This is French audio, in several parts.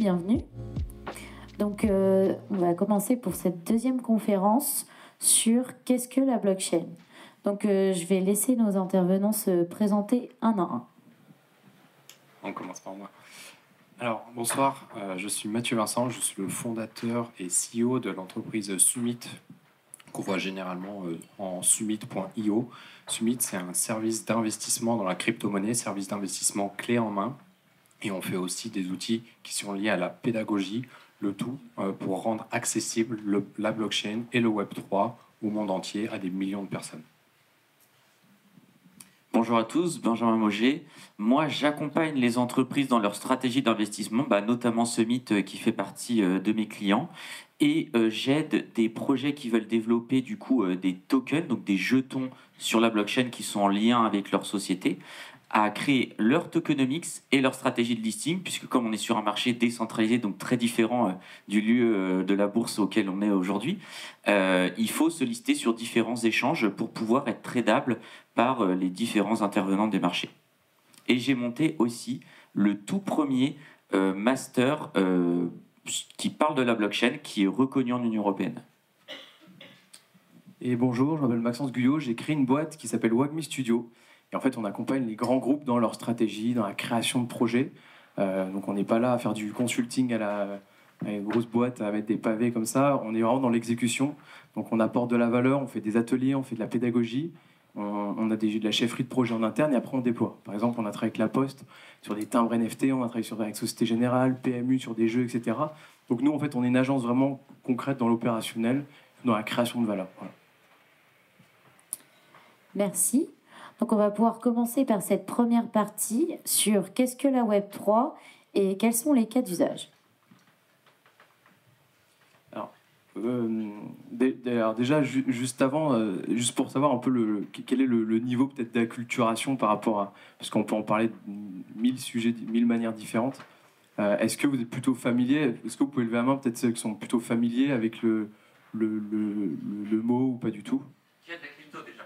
bienvenue. Donc, on va commencer pour cette deuxième conférence sur qu'est-ce que la blockchain. Donc, je vais laisser nos intervenants se présenter un à un. On commence par moi. Alors, bonsoir, je suis Mathieu Vincent, je suis le fondateur et CEO de l'entreprise Summit, qu'on voit généralement en summit.io. Summit, c'est un service d'investissement dans la crypto-monnaie, service d'investissement clé en main. Et on fait aussi des outils qui sont liés à la pédagogie, le tout pour rendre accessible la blockchain et le Web3 au monde entier à des millions de personnes. Bonjour à tous, Benjamin Mauger. Moi, j'accompagne les entreprises dans leur stratégie d'investissement, notamment Summit qui fait partie de mes clients. Et j'aide des projets qui veulent développer du coup des tokens, donc des jetons sur la blockchain qui sont en lien avec leur société, à créer leur tokenomics et leur stratégie de listing, puisque comme on est sur un marché décentralisé, donc très différent du lieu de la bourse auquel on est aujourd'hui, il faut se lister sur différents échanges pour pouvoir être tradable par les différents intervenants des marchés. Et j'ai monté aussi le tout premier master qui parle de la blockchain, qui est reconnu en Union européenne. Et bonjour, je m'appelle Maxence Guyot, j'ai créé une boîte qui s'appelle Wagmi Studio. Et en fait, on accompagne les grands groupes dans leur stratégie, dans la création de projets. Donc on n'est pas là à faire du consulting à une grosse boîte, à mettre des pavés comme ça. On est vraiment dans l'exécution. Donc on apporte de la valeur, on fait des ateliers, on fait de la pédagogie. On a de la chefferie de projet en interne et après on déploie. Par exemple, on a travaillé avec La Poste sur des timbres NFT, on a travaillé avec Société Générale, PMU sur des jeux, etc. Donc nous, en fait, on est une agence vraiment concrète dans l'opérationnel, dans la création de valeur. Voilà. Merci. Donc, on va pouvoir commencer par cette première partie sur qu'est-ce que la Web3 et quels sont les cas d'usage. Alors déjà, juste avant, juste pour savoir un peu quel est le niveau peut-être d'acculturation par rapport à... Parce qu'on peut en parler de 1000 sujets, 1000 manières différentes. Est-ce que vous êtes plutôt familier? Est-ce que vous pouvez lever la main, peut-être ceux qui sont plutôt familiers avec le mot ou pas du tout? Qui a de la crypto déjà?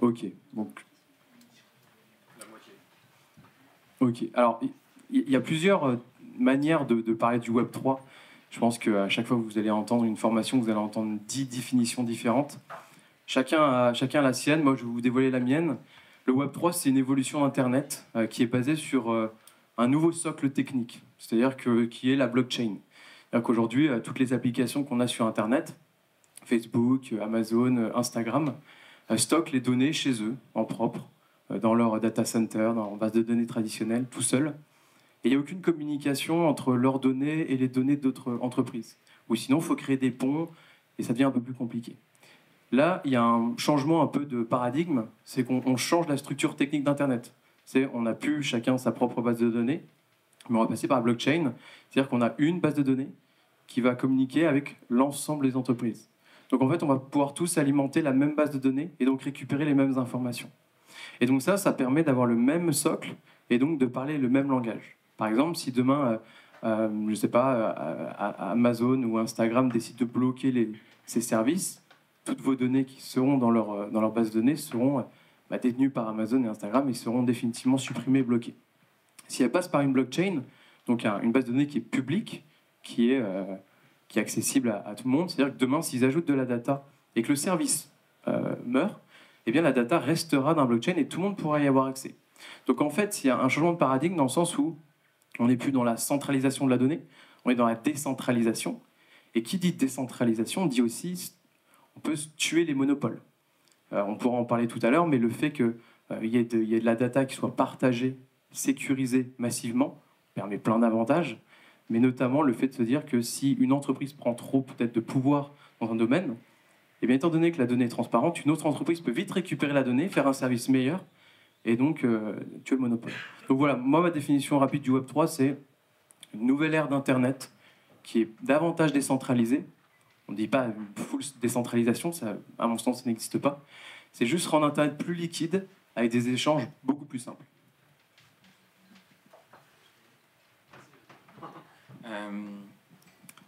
Ok, donc... La moitié. Ok, alors il y a plusieurs manières de parler du Web3. Je pense qu'à chaque fois que vous allez entendre une formation, vous allez entendre 10 définitions différentes. Chacun a la sienne, moi je vais vous dévoiler la mienne. Le Web3, c'est une évolution d'Internet qui est basée sur un nouveau socle technique, c'est-à-dire qui est la blockchain. C'est-à-dire qu'aujourd'hui, toutes les applications qu'on a sur Internet, Facebook, Amazon, Instagram, stockent les données chez eux, en propre, dans leur data center, dans leur base de données traditionnelle, tout seul. Et il n'y a aucune communication entre leurs données et les données d'autres entreprises. Ou sinon, il faut créer des ponts, et ça devient un peu plus compliqué. Là, il y a un changement un peu de paradigme, c'est qu'on change la structure technique d'Internet. On n'a plus chacun sa propre base de données, mais on va passer par la blockchain, c'est-à-dire qu'on a une base de données qui va communiquer avec l'ensemble des entreprises. Donc en fait, on va pouvoir tous alimenter la même base de données et donc récupérer les mêmes informations. Et donc ça permet d'avoir le même socle et donc de parler le même langage. Par exemple, si demain, je ne sais pas, Amazon ou Instagram décident de bloquer ces services, toutes vos données qui seront dans leur base de données seront détenues par Amazon et Instagram et seront définitivement supprimées et bloquées. Si elles passent par une blockchain, donc une base de données qui est publique, qui est accessible à tout le monde, c'est-à-dire que demain, s'ils ajoutent de la data et que le service meurt, eh bien la data restera dans la blockchain et tout le monde pourra y avoir accès. Donc en fait, il y a un changement de paradigme dans le sens où on n'est plus dans la centralisation de la donnée, on est dans la décentralisation. Et qui dit décentralisation dit aussi on peut tuer les monopoles. On pourra en parler tout à l'heure, mais le fait qu'il y ait de la data qui soit partagée, sécurisée massivement, permet plein d'avantages, mais notamment le fait de se dire que si une entreprise prend trop peut-être de pouvoir dans un domaine, et bien étant donné que la donnée est transparente, une autre entreprise peut vite récupérer la donnée, faire un service meilleur, et donc tuer le monopole. Donc voilà, moi ma définition rapide du Web3, c'est une nouvelle ère d'Internet qui est davantage décentralisée. On ne dit pas full décentralisation, ça, à mon sens ça n'existe pas. C'est juste rendre Internet plus liquide avec des échanges beaucoup plus simples.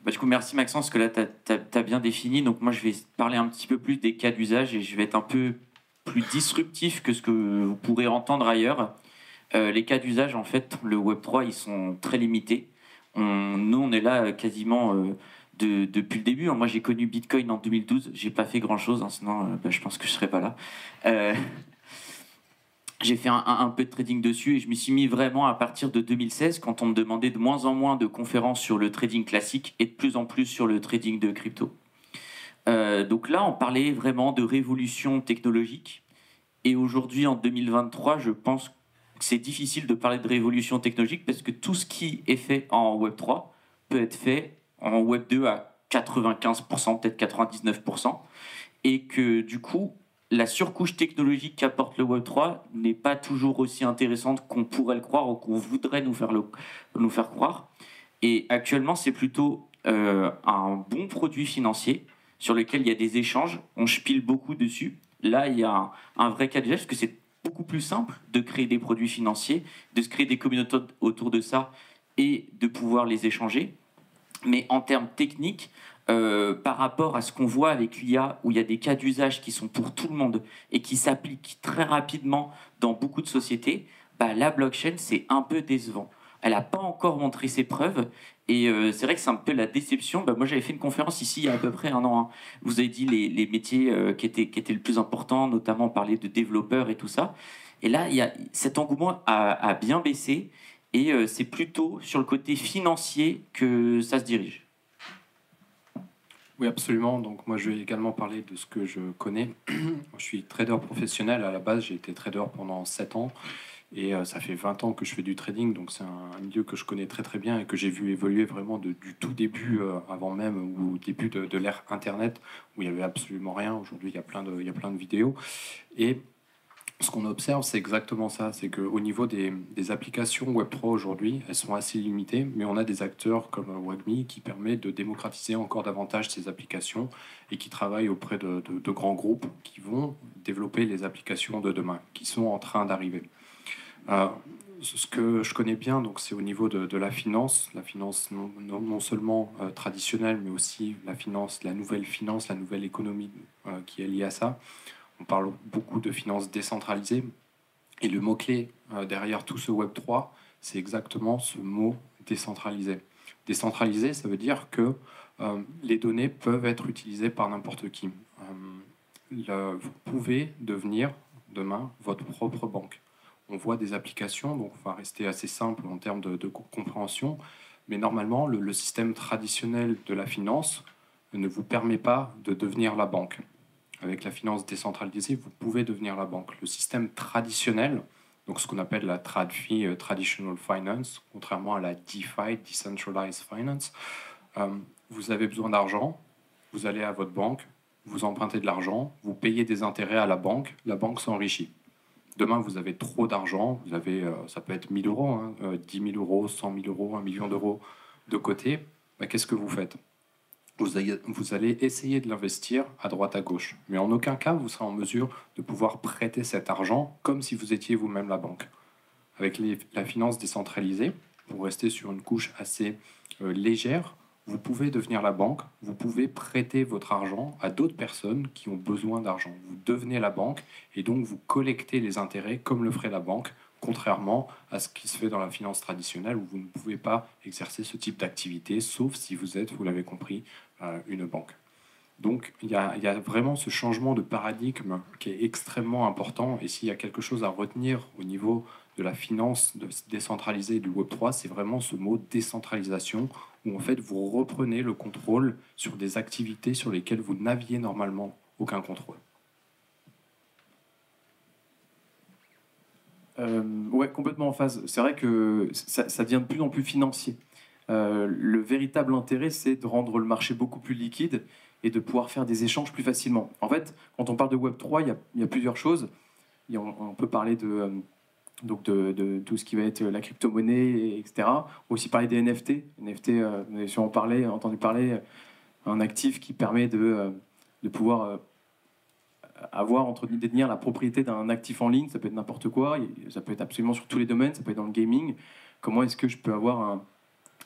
Du coup, merci Maxence, que là, tu as bien défini. Donc moi, je vais parler un petit peu plus des cas d'usage et je vais être un peu plus disruptif que ce que vous pourrez entendre ailleurs. Les cas d'usage, en fait, le Web3, ils sont très limités. Nous, on est là quasiment depuis le début. Moi, j'ai connu Bitcoin en 2012. J'ai pas fait grand-chose, hein, sinon je pense que je serais pas là. J'ai fait un peu de trading dessus et je m'y suis mis vraiment à partir de 2016 quand on me demandait de moins en moins de conférences sur le trading classique et de plus en plus sur le trading de crypto. Donc là, on parlait vraiment de révolution technologique. Et aujourd'hui, en 2023, je pense que c'est difficile de parler de révolution technologique parce que tout ce qui est fait en Web3 peut être fait en Web2 à 95%, peut-être 99%. Et que du coup, la surcouche technologique qu'apporte le Web3 n'est pas toujours aussi intéressante qu'on pourrait le croire ou qu'on voudrait nous faire croire. Et actuellement, c'est plutôt un bon produit financier sur lequel il y a des échanges, on spile beaucoup dessus. Là, il y a un vrai cas d'usage, parce que c'est beaucoup plus simple de créer des produits financiers, de se créer des communautés autour de ça et de pouvoir les échanger. Mais en termes techniques, par rapport à ce qu'on voit avec l'IA, où il y a des cas d'usage qui sont pour tout le monde et qui s'appliquent très rapidement dans beaucoup de sociétés, la blockchain, c'est un peu décevant. Elle n'a pas encore montré ses preuves. Et c'est vrai que c'est un peu la déception. Moi, j'avais fait une conférence ici il y a à peu près 1 an. Hein. Vous avez dit les métiers qui étaient le plus important, notamment parler de développeurs et tout ça. Et là, cet engouement a bien baissé. Et c'est plutôt sur le côté financier que ça se dirige. Oui, absolument. Donc moi, je vais également parler de ce que je connais. Je suis trader professionnel. À la base, j'ai été trader pendant 7 ans. Et ça fait 20 ans que je fais du trading, donc c'est un milieu que je connais très très bien et que j'ai vu évoluer vraiment du tout début, avant même, ou au début de l'ère Internet, où il n'y avait absolument rien. Aujourd'hui, il y a plein de vidéos. Et ce qu'on observe, c'est exactement ça. C'est qu'au niveau des applications Web3 aujourd'hui, elles sont assez limitées, mais on a des acteurs comme Wagmi qui permet de démocratiser encore davantage ces applications et qui travaillent auprès de grands groupes qui vont développer les applications de demain, qui sont en train d'arriver. Ce que je connais bien, donc, c'est au niveau de la finance non seulement traditionnelle, mais aussi la nouvelle économie qui est liée à ça. On parle beaucoup de finances décentralisées. Et le mot-clé derrière tout ce Web3, c'est exactement ce mot décentralisé. Décentralisé, ça veut dire que les données peuvent être utilisées par n'importe qui. Vous pouvez devenir demain votre propre banque. On voit des applications, donc on va rester assez simple en termes de compréhension, mais normalement, le système traditionnel de la finance ne vous permet pas de devenir la banque. Avec la finance décentralisée, vous pouvez devenir la banque. Le système traditionnel, donc ce qu'on appelle la TradFi, Traditional Finance, contrairement à la DeFi, Decentralized Finance, vous avez besoin d'argent, vous allez à votre banque, vous empruntez de l'argent, vous payez des intérêts à la banque s'enrichit. Demain, vous avez trop d'argent, ça peut être 1 000 euros, 10 000 euros, 100 000 euros, 1 million d'euros de côté. Qu'est-ce que vous faites ? Vous allez essayer de l'investir à droite à gauche. Mais en aucun cas, vous serez en mesure de pouvoir prêter cet argent comme si vous étiez vous-même la banque. Avec la finance décentralisée, pour rester sur une couche assez légère, vous pouvez devenir la banque, vous pouvez prêter votre argent à d'autres personnes qui ont besoin d'argent. Vous devenez la banque et donc vous collectez les intérêts comme le ferait la banque, contrairement à ce qui se fait dans la finance traditionnelle où vous ne pouvez pas exercer ce type d'activité, sauf si vous êtes, vous l'avez compris, une banque. Donc il y a vraiment ce changement de paradigme qui est extrêmement important, et s'il y a quelque chose à retenir au niveau de la finance décentralisée du Web3, c'est vraiment ce mot décentralisation, où en fait vous reprenez le contrôle sur des activités sur lesquelles vous n'aviez normalement aucun contrôle. Ouais, complètement en phase. C'est vrai que ça devient de plus en plus financier. Le véritable intérêt, c'est de rendre le marché beaucoup plus liquide et de pouvoir faire des échanges plus facilement. En fait, quand on parle de Web3, il y a plusieurs choses. On peut parler de tout ce qui va être la crypto-monnaie, etc. On peut aussi parler des NFT. NFT, vous avez sûrement entendu parler, un actif qui permet de pouvoir détenir la propriété d'un actif en ligne. Ça peut être n'importe quoi, ça peut être absolument sur tous les domaines, ça peut être dans le gaming. Comment est-ce que je peux avoir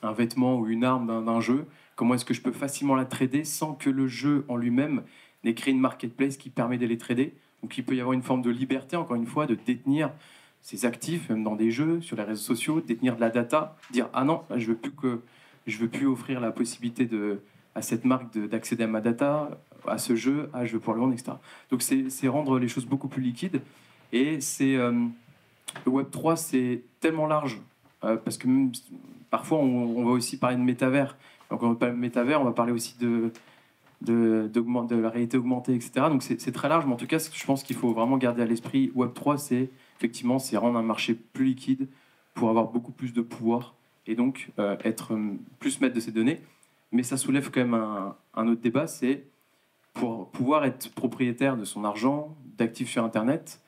un vêtement ou une arme d'un jeu? Comment est-ce que je peux facilement la trader sans que le jeu en lui-même n'ait créé une marketplace qui permet de les trader? Donc il peut y avoir une forme de liberté, encore une fois, de détenir ces actifs, même dans des jeux, sur les réseaux sociaux, détenir de la data, dire « Ah non, je veux plus que je veux plus offrir la possibilité à cette marque d'accéder à ma data, à ce jeu, je veux pouvoir le vendre, etc. Donc c'est rendre les choses beaucoup plus liquides. Et le Web3, c'est tellement large, parce que même, parfois on va aussi parler de métavers. Donc quand on parle de métavers, on va parler aussi de la réalité augmentée, etc. Donc c'est très large, mais en tout cas, je pense qu'il faut vraiment garder à l'esprit Web3, c'est effectivement rendre un marché plus liquide pour avoir beaucoup plus de pouvoir et donc être plus maître de ces données. Mais ça soulève quand même un autre débat, c'est pour pouvoir être propriétaire de son argent, d'actifs sur Internet,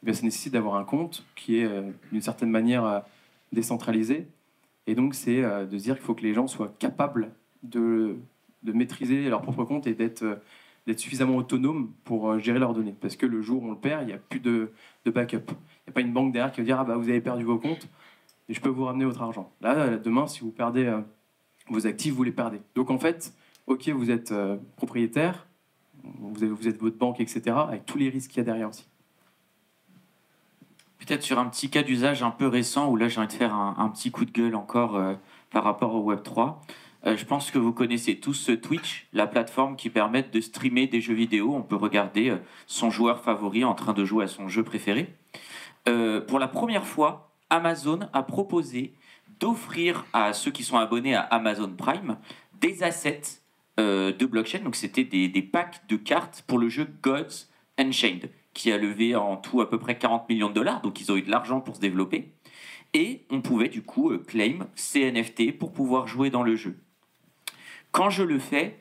eh bien, ça nécessite d'avoir un compte qui est d'une certaine manière décentralisé. Et donc c'est de se dire qu'il faut que les gens soient capables de maîtriser leur propre compte et d'être suffisamment autonomes pour gérer leurs données. Parce que le jour où on le perd, il n'y a plus de backup. Il n'y a pas une banque derrière qui va dire « Ah bah vous avez perdu vos comptes, et je peux vous ramener votre argent ». Là, demain, si vous perdez vos actifs, vous les perdez. Donc en fait, ok, vous êtes propriétaire, vous êtes votre banque, etc., avec tous les risques qu'il y a derrière aussi. Peut-être sur un petit cas d'usage un peu récent, où là j'ai envie de faire un petit coup de gueule encore par rapport au Web3. Je pense que vous connaissez tous Twitch, la plateforme qui permet de streamer des jeux vidéo. On peut regarder son joueur favori en train de jouer à son jeu préféré. Pour la première fois, Amazon a proposé d'offrir à ceux qui sont abonnés à Amazon Prime des assets de blockchain. Donc c'était des packs de cartes pour le jeu Gods Unchained, qui a levé en tout à peu près 40 millions de dollars. Donc ils ont eu de l'argent pour se développer. Et on pouvait du coup claim ces NFT pour pouvoir jouer dans le jeu. Quand je le fais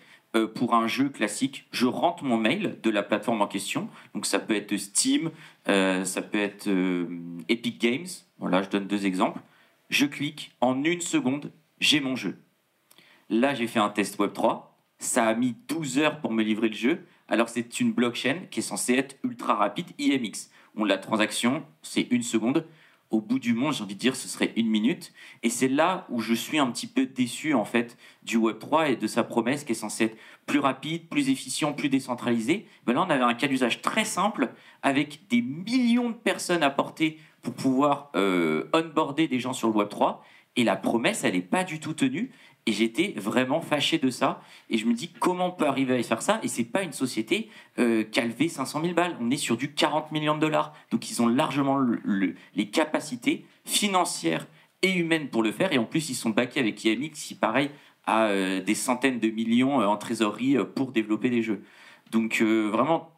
pour un jeu classique, je rentre mon mail de la plateforme en question. Donc ça peut être Steam, ça peut être Epic Games. Voilà, je donne 2 exemples. Je clique, en 1 seconde, j'ai mon jeu. Là, j'ai fait un test Web3. Ça a mis 12 heures pour me livrer le jeu. Alors c'est une blockchain qui est censée être ultra rapide, IMX. La transaction, c'est 1 seconde. Au bout du monde, j'ai envie de dire, ce serait 1 minute. Et c'est là où je suis un petit peu déçu, en fait, du Web3 et de sa promesse qui est censée être plus rapide, plus efficient, plus décentralisé. Ben là, on avait un cas d'usage très simple avec des millions de personnes à porter pour pouvoir onboarder des gens sur le Web3. Et la promesse, elle n'est pas du tout tenue. Et j'étais vraiment fâché de ça. Et je me dis, comment on peut arriver à faire ça? Et c'est pas une société qui a levé 500 000 balles. On est sur du 40 millions de dollars. Donc ils ont largement les capacités financières et humaines pour le faire. Et en plus, ils sont backés avec IMX, qui, pareil, a des centaines de millions en trésorerie pour développer des jeux. Donc vraiment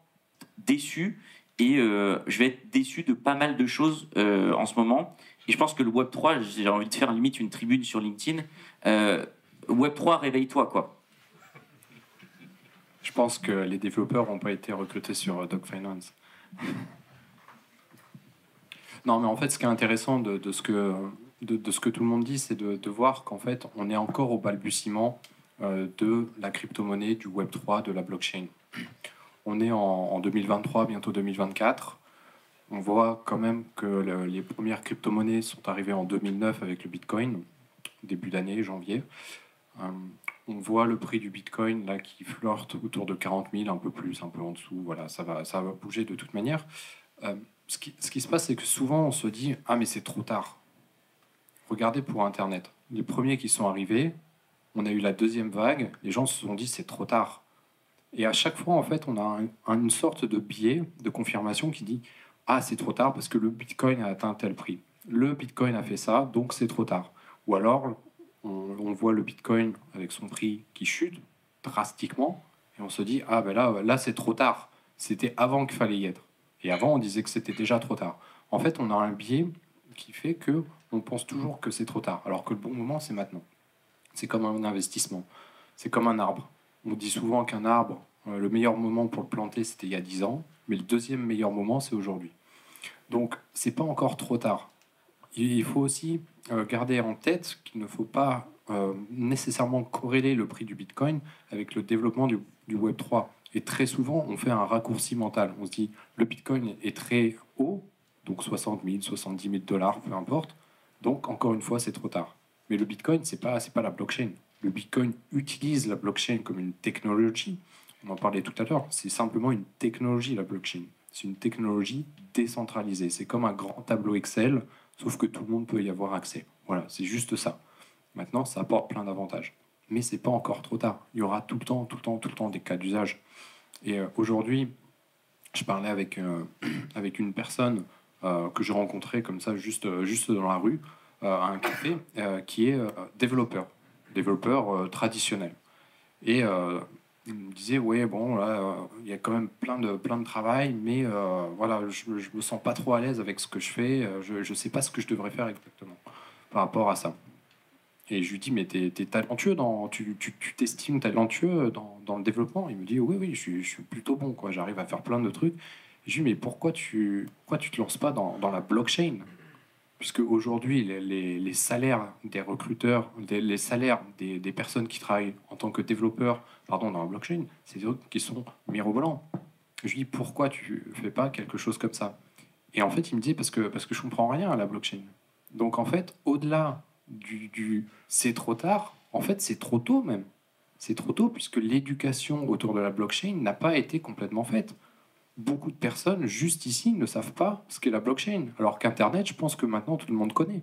déçu. Et je vais être déçu de pas mal de choses en ce moment. Et je pense que le Web3, j'ai envie de faire limite une tribune sur LinkedIn. Web3, réveille-toi, quoi. Je pense que les développeurs n'ont pas été recrutés sur Dog Finance. Non, mais en fait, ce qui est intéressant de ce que tout le monde dit, c'est de voir qu'en fait, on est encore au balbutiement de la crypto-monnaie, du Web3, de la blockchain. On est en 2023, bientôt 2024. On voit quand même que les premières crypto-monnaies sont arrivées en 2009 avec le Bitcoin, début d'année, janvier. On voit le prix du Bitcoin là, qui flirte autour de 40 000, un peu plus, un peu en dessous. Voilà, ça va bouger de toute manière. Ce qui se passe, c'est que souvent, on se dit « Ah, mais c'est trop tard ». Regardez pour Internet. Les premiers qui sont arrivés, on a eu la deuxième vague, les gens se sont dit « C'est trop tard ». Et à chaque fois, en fait, on a une sorte de biais de confirmation qui dit « Ah, c'est trop tard parce que le Bitcoin a atteint tel prix. Le Bitcoin a fait ça, donc c'est trop tard. » Ou alors, on voit le Bitcoin avec son prix qui chute drastiquement et on se dit « Ah, ben là c'est trop tard. C'était avant qu'il fallait y être. » Et avant, on disait que c'était déjà trop tard. En fait, on a un biais qui fait que on pense toujours que c'est trop tard, alors que le bon moment, c'est maintenant. C'est comme un investissement. C'est comme un arbre. On dit souvent qu'un arbre, le meilleur moment pour le planter, c'était il y a 10 ans, mais le deuxième meilleur moment, c'est aujourd'hui. Donc, c'est pas encore trop tard. Il faut aussi garder en tête qu'il ne faut pas nécessairement corréler le prix du Bitcoin avec le développement du Web3. Et très souvent, on fait un raccourci mental. On se dit, le Bitcoin est très haut, donc 60 000, 70 000 dollars, peu importe. Donc, encore une fois, c'est trop tard. Mais le Bitcoin, c'est pas la blockchain. Le Bitcoin utilise la blockchain comme une technologie. On en parlait tout à l'heure. C'est simplement une technologie, la blockchain. C'est une technologie décentralisée. C'est comme un grand tableau Excel, sauf que tout le monde peut y avoir accès. Voilà, c'est juste ça. Maintenant, ça apporte plein d'avantages. Mais c'est pas encore trop tard. Il y aura tout le temps des cas d'usage. Et aujourd'hui, je parlais avec, avec une personne que j'ai rencontrée comme ça, juste dans la rue, à un café, qui est développeur traditionnel. Et il me disait, ouais, bon, là, il y a quand même plein de travail, mais voilà, je me sens pas trop à l'aise avec ce que je fais, je sais pas ce que je devrais faire exactement par rapport à ça. Et je lui dis, mais t'es talentueux tu t'estimes talentueux dans le développement? Il me dit, oui, oui, je suis plutôt bon, quoi. J'arrive à faire plein de trucs. Je lui dis, mais pourquoi tu te lances pas dans la blockchain? Puisque aujourd'hui, les salaires des recruteurs, les salaires des personnes qui travaillent en tant que développeurs, pardon, dans la blockchain, c'est des trucs qui sont mirobolants. Je lui dis, pourquoi tu fais pas quelque chose comme ça? Et en fait, il me dit, parce que je comprends rien à la blockchain. Donc en fait, au-delà c'est trop tard, en fait, c'est trop tôt même. C'est trop tôt puisque l'éducation autour de la blockchain n'a pas été complètement faite. Beaucoup de personnes, juste ici, ne savent pas ce qu'est la blockchain. Alors qu'Internet, je pense que maintenant, tout le monde connaît.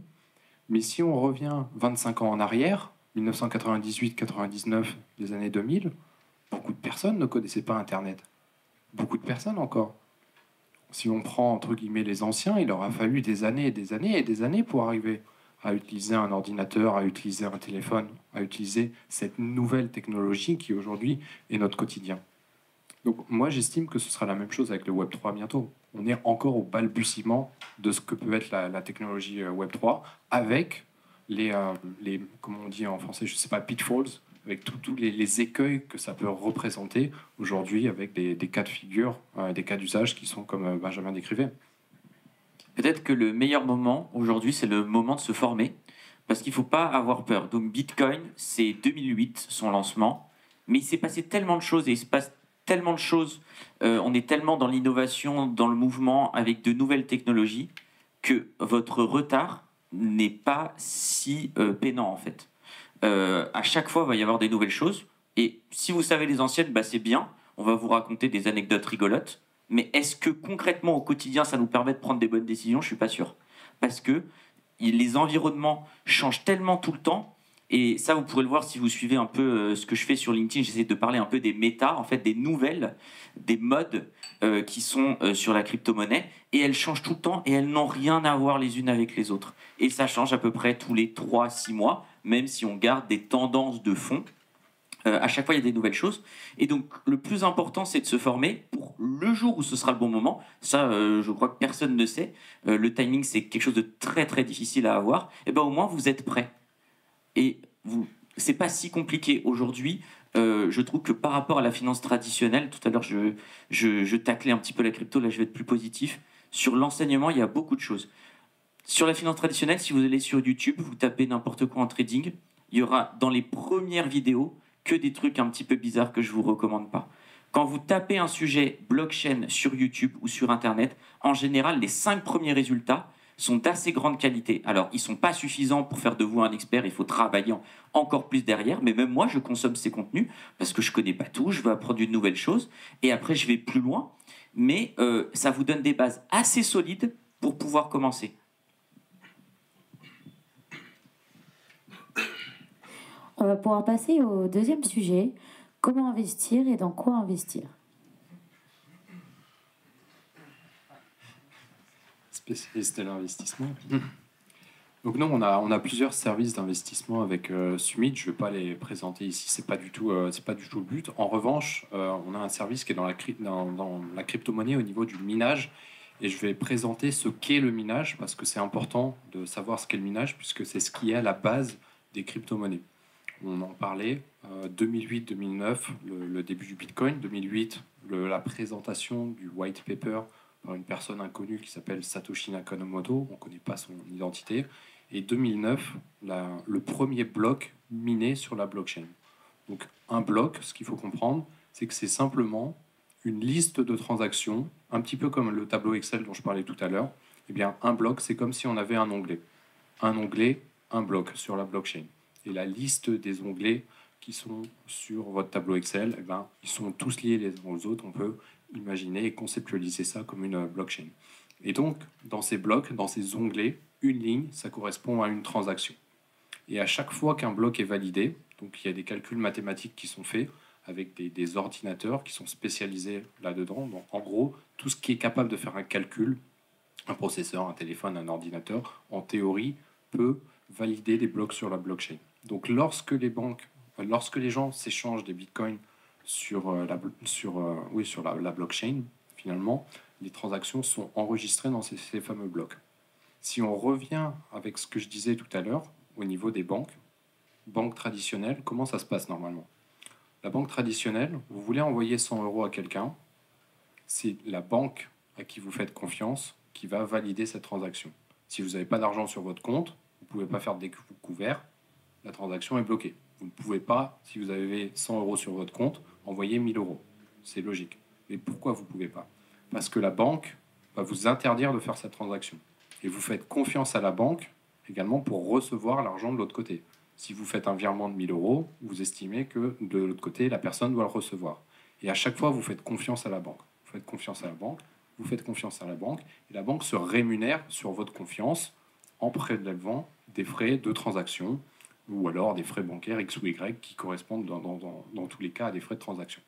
Mais si on revient 25 ans en arrière, 1998-99, les années 2000, beaucoup de personnes ne connaissaient pas Internet. Beaucoup de personnes encore. Si on prend, entre guillemets, les anciens, il leur a fallu des années et des années et des années pour arriver à utiliser un ordinateur, à utiliser un téléphone, à utiliser cette nouvelle technologie qui aujourd'hui est notre quotidien. Donc moi j'estime que ce sera la même chose avec le Web 3 bientôt. On est encore au balbutiement de ce que peut être la technologie Web 3 avec comment on dit en français, je ne sais pas, pitfalls, avec tous les écueils que ça peut représenter aujourd'hui avec des cas de figure, des cas d'usage qui sont comme Benjamin décrivait. Peut-être que le meilleur moment aujourd'hui, c'est le moment de se former, parce qu'il ne faut pas avoir peur. Donc Bitcoin, c'est 2008, son lancement, mais il s'est passé tellement de choses et il se passe tellement de choses, on est tellement dans l'innovation, dans le mouvement, avec de nouvelles technologies, que votre retard n'est pas si peinant en fait. À chaque fois, il va y avoir des nouvelles choses, et si vous savez les anciennes, bah, c'est bien, on va vous raconter des anecdotes rigolotes, mais est-ce que concrètement au quotidien ça nous permet de prendre des bonnes décisions? Je suis pas sûr, parce que les environnements changent tellement tout le temps. Et ça, vous pourrez le voir si vous suivez un peu ce que je fais sur LinkedIn. J'essaie de parler un peu des méta, en fait, des nouvelles, des modes qui sont sur la crypto-monnaie. Et elles changent tout le temps et elles n'ont rien à voir les unes avec les autres. Et ça change à peu près tous les 3-6 mois, même si on garde des tendances de fond. À chaque fois, il y a des nouvelles choses. Et donc, le plus important, c'est de se former pour le jour où ce sera le bon moment. Ça, je crois que personne ne sait. Le timing, c'est quelque chose de très, très difficile à avoir. Et bien, au moins, vous êtes prêts. Et c'est pas si compliqué aujourd'hui. Je trouve que par rapport à la finance traditionnelle, tout à l'heure, je taclais un petit peu la crypto, là, je vais être plus positif. Sur l'enseignement, il y a beaucoup de choses. Sur la finance traditionnelle, si vous allez sur YouTube, vous tapez n'importe quoi en trading, il y aura dans les premières vidéos que des trucs un petit peu bizarres que je vous recommande pas. Quand vous tapez un sujet blockchain sur YouTube ou sur Internet, en général, les 5 premiers résultats sont d'assez grande qualité. Alors, ils ne sont pas suffisants pour faire de vous un expert, il faut travailler encore plus derrière, mais même moi, je consomme ces contenus parce que je ne connais pas tout, je veux apprendre une nouvelle chose, et après, je vais plus loin, mais ça vous donne des bases assez solides pour pouvoir commencer. On va pouvoir passer au deuxième sujet, comment investir et dans quoi investir. Spécialiste de l'investissement. Donc nous, on a plusieurs services d'investissement avec Summit. Je ne vais pas les présenter ici, c'est pas du tout le but. En revanche, on a un service qui est dans la crypto-monnaie au niveau du minage. Et je vais présenter ce qu'est le minage, parce que c'est important de savoir ce qu'est le minage, puisque c'est ce qui est à la base des crypto-monnaies. On en parlait, 2008-2009, le début du Bitcoin, 2008, la présentation du white paper par une personne inconnue qui s'appelle Satoshi Nakamoto, on ne connaît pas son identité, et 2009, le premier bloc miné sur la blockchain. Donc un bloc, ce qu'il faut comprendre, c'est que c'est simplement une liste de transactions, un petit peu comme le tableau Excel dont je parlais tout à l'heure. Eh bien, un bloc, c'est comme si on avait un onglet. Un onglet, un bloc sur la blockchain. Et la liste des onglets qui sont sur votre tableau Excel, eh bien, ils sont tous liés les uns aux autres. On peut imaginer et conceptualiser ça comme une blockchain. Et donc, dans ces blocs, dans ces onglets, une ligne, ça correspond à une transaction. Et à chaque fois qu'un bloc est validé, donc il y a des calculs mathématiques qui sont faits avec des ordinateurs qui sont spécialisés là-dedans. Donc en gros, tout ce qui est capable de faire un calcul, un processeur, un téléphone, un ordinateur, en théorie, peut valider des blocs sur la blockchain. Donc lorsque les gens s'échangent des bitcoins sur la blockchain, finalement, les transactions sont enregistrées dans ces fameux blocs. Si on revient avec ce que je disais tout à l'heure, au niveau des banques traditionnelles, comment ça se passe normalement? La banque traditionnelle, vous voulez envoyer 100 euros à quelqu'un, c'est la banque à qui vous faites confiance qui va valider cette transaction. Si vous n'avez pas d'argent sur votre compte, vous ne pouvez pas faire des couverts, la transaction est bloquée. Vous ne pouvez pas, si vous avez 100 euros sur votre compte, envoyer 1000 euros. C'est logique. Mais pourquoi vous ne pouvez pas? Parce que la banque va vous interdire de faire cette transaction. Et vous faites confiance à la banque également pour recevoir l'argent de l'autre côté. Si vous faites un virement de 1000 euros, vous estimez que de l'autre côté, la personne doit le recevoir. Et à chaque fois, vous faites confiance à la banque. Vous faites confiance à la banque, vous faites confiance à la banque, et la banque se rémunère sur votre confiance en prélevant des frais de transaction, ou alors des frais bancaires X ou Y qui correspondent dans tous les cas à des frais de transaction.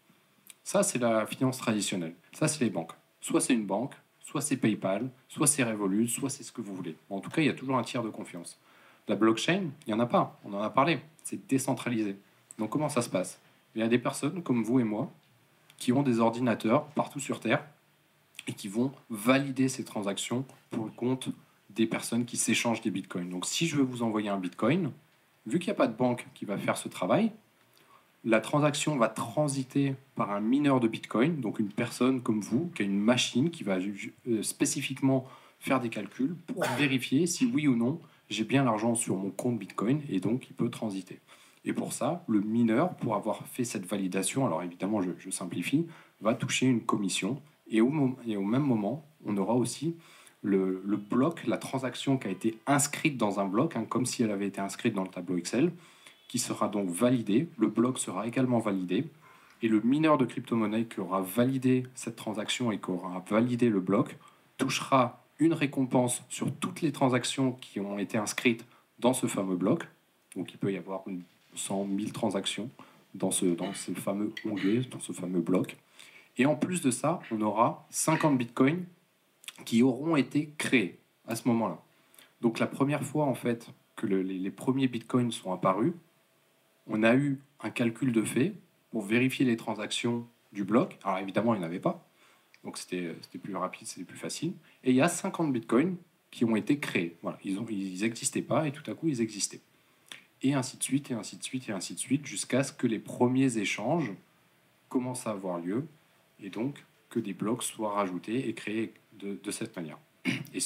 Ça, c'est la finance traditionnelle. Ça, c'est les banques. Soit c'est une banque, soit c'est PayPal, soit c'est Revolut, soit c'est ce que vous voulez. En tout cas, il y a toujours un tiers de confiance. La blockchain, il n'y en a pas. On en a parlé. C'est décentralisé. Donc comment ça se passe? Il y a des personnes comme vous et moi qui ont des ordinateurs partout sur Terre et qui vont valider ces transactions pour le compte des personnes qui s'échangent des bitcoins. Donc si je veux vous envoyer un bitcoin, vu qu'il n'y a pas de banque qui va faire ce travail, la transaction va transiter par un mineur de bitcoin, donc une personne comme vous, qui a une machine qui va spécifiquement faire des calculs pour vérifier si oui ou non j'ai bien l'argent sur mon compte bitcoin et donc il peut transiter. Et pour ça, le mineur, pour avoir fait cette validation, alors évidemment je simplifie, va toucher une commission et au même moment, on aura aussi le bloc, la transaction qui a été inscrite dans un bloc, comme si elle avait été inscrite dans le tableau Excel, qui sera donc validé, le bloc sera également validé, et le mineur de crypto-monnaie qui aura validé cette transaction et qui aura validé le bloc touchera une récompense sur toutes les transactions qui ont été inscrites dans ce fameux bloc. Donc il peut y avoir 100 000 transactions dans ce fameux onglet, dans ce fameux bloc. Et en plus de ça, on aura 50 bitcoins qui auront été créés à ce moment-là. Donc la première fois en fait que les premiers bitcoins sont apparus, on a eu un calcul de fait pour vérifier les transactions du bloc. Alors évidemment, il n'y en avait pas. Donc c'était plus rapide, c'était plus facile. Et il y a 50 bitcoins qui ont été créés. Voilà, ils n'existaient pas et tout à coup, ils existaient. Et ainsi de suite, et ainsi de suite, et ainsi de suite, jusqu'à ce que les premiers échanges commencent à avoir lieu et donc que des blocs soient rajoutés et créés de cette manière. Et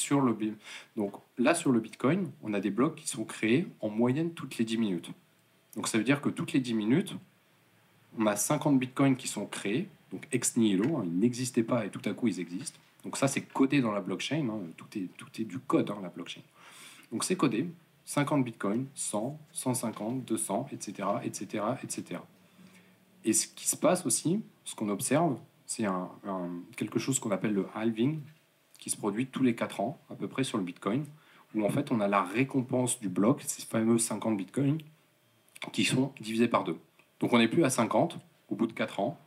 donc là, sur le Bitcoin, on a des blocs qui sont créés en moyenne toutes les 10 minutes. Donc ça veut dire que toutes les 10 minutes, on a 50 bitcoins qui sont créés, donc ex nihilo, ils n'existaient pas et tout à coup ils existent. Donc ça c'est codé dans la blockchain, tout est du code, la blockchain. Donc c'est codé, 50 bitcoins, 100, 150, 200, etc., etc., etc. Et ce qui se passe aussi, ce qu'on observe, c'est quelque chose qu'on appelle le halving, qui se produit tous les 4 ans, à peu près sur le bitcoin, où en fait on a la récompense du bloc, ces fameux 50 bitcoins, qui sont divisés par 2. Donc on n'est plus à 50 au bout de 4 ans,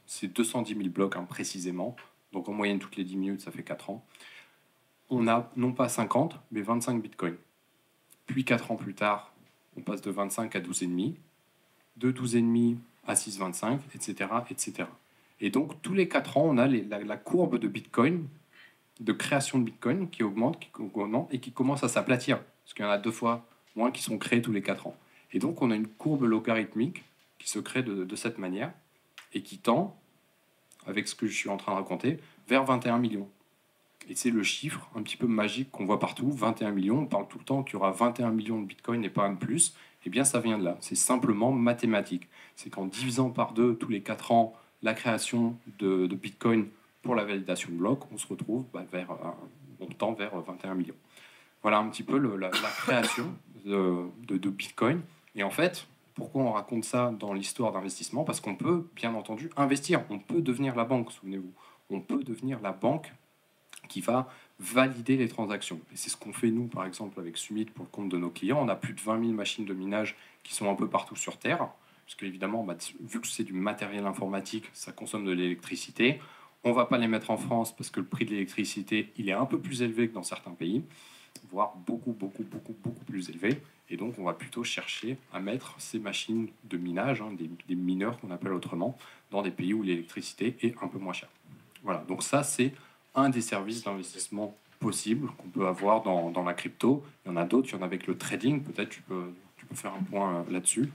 c'est 210 000 blocs précisément, donc en moyenne toutes les 10 minutes ça fait 4 ans. On a non pas 50 mais 25 bitcoins. Puis 4 ans plus tard, on passe de 25 à 12,5, de 12,5 à 6,25, etc., etc. Et donc tous les 4 ans, on a la courbe de bitcoin, de création de bitcoin qui augmente et qui commence à s'aplatir, parce qu'il y en a 2 fois moins qui sont créés tous les 4 ans. Et donc, on a une courbe logarithmique qui se crée de cette manière et qui tend, avec ce que je suis en train de raconter, vers 21 millions. Et c'est le chiffre un petit peu magique qu'on voit partout, 21 millions. On parle tout le temps qu'il y aura 21 millions de bitcoins et pas un de plus. Eh bien, ça vient de là. C'est simplement mathématique. C'est qu'en divisant par 2 tous les 4 ans la création de bitcoin pour la validation de bloc, on se retrouve on tend vers 21 millions. Voilà un petit peu la création de bitcoin. Et en fait, pourquoi on raconte ça dans l'histoire d'investissement? Parce qu'on peut, bien entendu, investir. On peut devenir la banque, souvenez-vous. On peut devenir la banque qui va valider les transactions. Et c'est ce qu'on fait nous, par exemple, avec Summit pour le compte de nos clients. On a plus de 20 000 machines de minage qui sont un peu partout sur Terre, parce qu'évidemment, vu que c'est du matériel informatique, ça consomme de l'électricité. On ne va pas les mettre en France parce que le prix de l'électricité, il est un peu plus élevé que dans certains pays, voire beaucoup plus élevé. Et donc, on va plutôt chercher à mettre ces machines de minage, des mineurs qu'on appelle autrement, dans des pays où l'électricité est un peu moins chère. Voilà, donc ça, c'est un des services d'investissement possibles qu'on peut avoir dans la crypto. Il y en a d'autres, il y en a avec le trading. Peut-être tu peux faire un point là-dessus.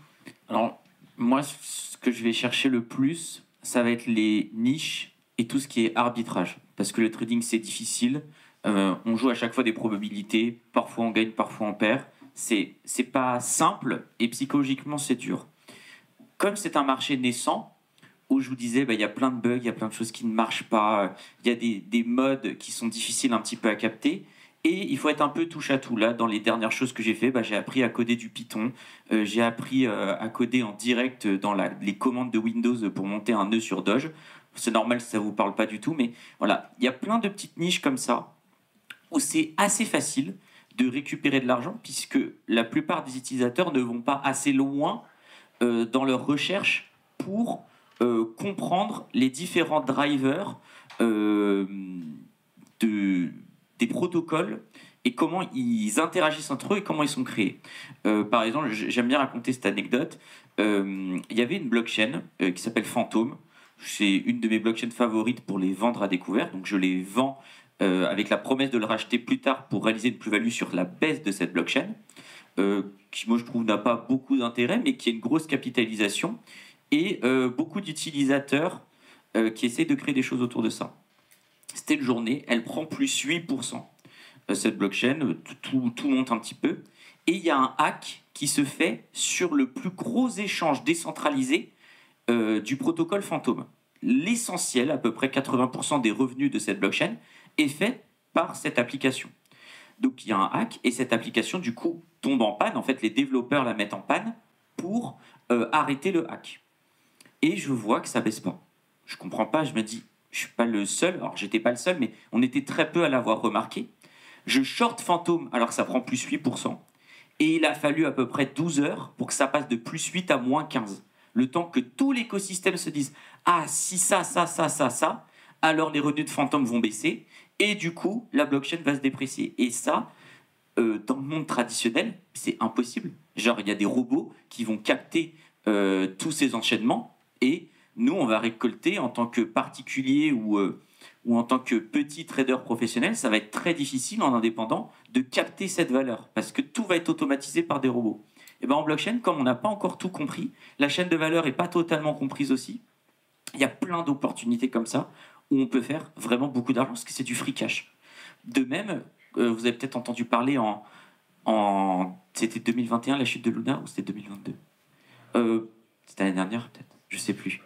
Alors, moi, ce que je vais chercher le plus, ça va être les niches et tout ce qui est arbitrage. Parce que le trading, c'est difficile. On joue à chaque fois des probabilités. Parfois, on gagne, parfois, on perd. C'est pas simple et psychologiquement, c'est dur. Comme c'est un marché naissant, où je vous disais, il y a plein de bugs, il y a plein de choses qui ne marchent pas, il y a des modes qui sont difficiles un petit peu à capter. Et il faut être un peu touche à tout. Là, dans les dernières choses que j'ai fait, j'ai appris à coder du Python, j'ai appris à coder en direct dans les commandes de Windows pour monter un nœud sur Doge. C'est normal si ça ne vous parle pas du tout, mais voilà, il y a plein de petites niches comme ça où c'est assez facile de récupérer de l'argent puisque la plupart des utilisateurs ne vont pas assez loin dans leur recherche pour comprendre les différents drivers des protocoles et comment ils interagissent entre eux et comment ils sont créés. Par exemple, j'aime bien raconter cette anecdote. Il y avait une blockchain qui s'appelle Phantom. C'est une de mes blockchains favorites pour les vendre à découvert. Donc je les vends avec la promesse de le racheter plus tard pour réaliser une plus-value sur la baisse de cette blockchain, qui moi je trouve n'a pas beaucoup d'intérêt, mais qui a une grosse capitalisation et beaucoup d'utilisateurs qui essayent de créer des choses autour de ça. C'était une journée, elle prend plus 8%. Cette blockchain, tout monte un petit peu. Et il y a un hack qui se fait sur le plus gros échange décentralisé du protocole Phantom. L'essentiel, à peu près 80% des revenus de cette blockchain, est fait par cette application. Donc il y a un hack et cette application, du coup, tombe en panne. En fait, les développeurs la mettent en panne pour arrêter le hack. Et je vois que ça baisse pas. Je comprends pas, je me dis, je suis pas le seul. Alors, j'étais pas le seul, mais on était très peu à l'avoir remarqué. Je short Phantom alors que ça prend plus 8%. Et il a fallu à peu près 12 heures pour que ça passe de plus 8 à moins 15. Le temps que tout l'écosystème se dise « Ah, si ça, alors les revenus de Phantom vont baisser. » Et du coup, la blockchain va se déprécier. Et ça, dans le monde traditionnel, c'est impossible. Genre, il y a des robots qui vont capter tous ces enchaînements et nous, on va récolter en tant que particulier ou en tant que petit trader professionnel, ça va être très difficile en indépendant de capter cette valeur parce que tout va être automatisé par des robots. Et ben en blockchain, comme on n'a pas encore tout compris, la chaîne de valeur n'est pas totalement comprise aussi. Il y a plein d'opportunités comme ça où on peut faire vraiment beaucoup d'argent parce que c'est du free cash. De même, vous avez peut-être entendu parler c'était 2021 la chute de Luna ou c'était 2022 c'était l'année dernière peut-être, je sais plus.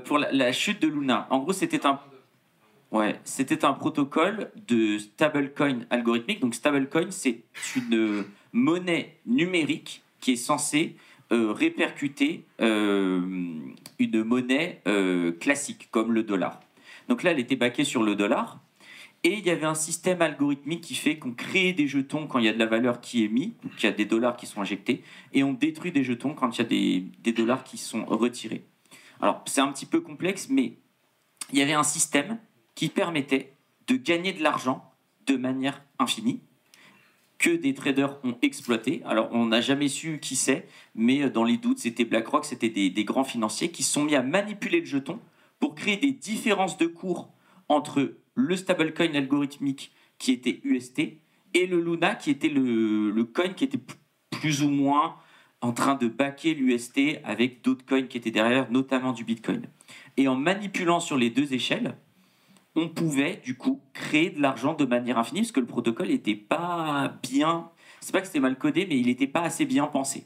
Pour la chute de Luna, en gros c'était un protocole de stablecoin algorithmique. Donc stablecoin, c'est une monnaie numérique qui est censée répercuter une monnaie classique comme le dollar. Donc là, elle était backée sur le dollar. Et il y avait un système algorithmique qui fait qu'on crée des jetons quand il y a de la valeur qui est mise, donc il y a des dollars qui sont injectés, et on détruit des jetons quand il y a des dollars qui sont retirés. Alors, c'est un petit peu complexe, mais il y avait un système qui permettait de gagner de l'argent de manière infinie, que des traders ont exploité. Alors, on n'a jamais su qui c'est, mais dans les doutes, c'était BlackRock, c'était des grands financiers qui se sont mis à manipuler le jeton pour créer des différences de cours entre le stablecoin algorithmique qui était UST et le Luna qui était le coin qui était plus ou moins en train de backer l'UST avec d'autres coins qui étaient derrière, notamment du Bitcoin. Et en manipulant sur les deux échelles, on pouvait du coup créer de l'argent de manière infinie parce que le protocole n'était pas bien, c'est pas que c'était mal codé, mais il n'était pas assez bien pensé.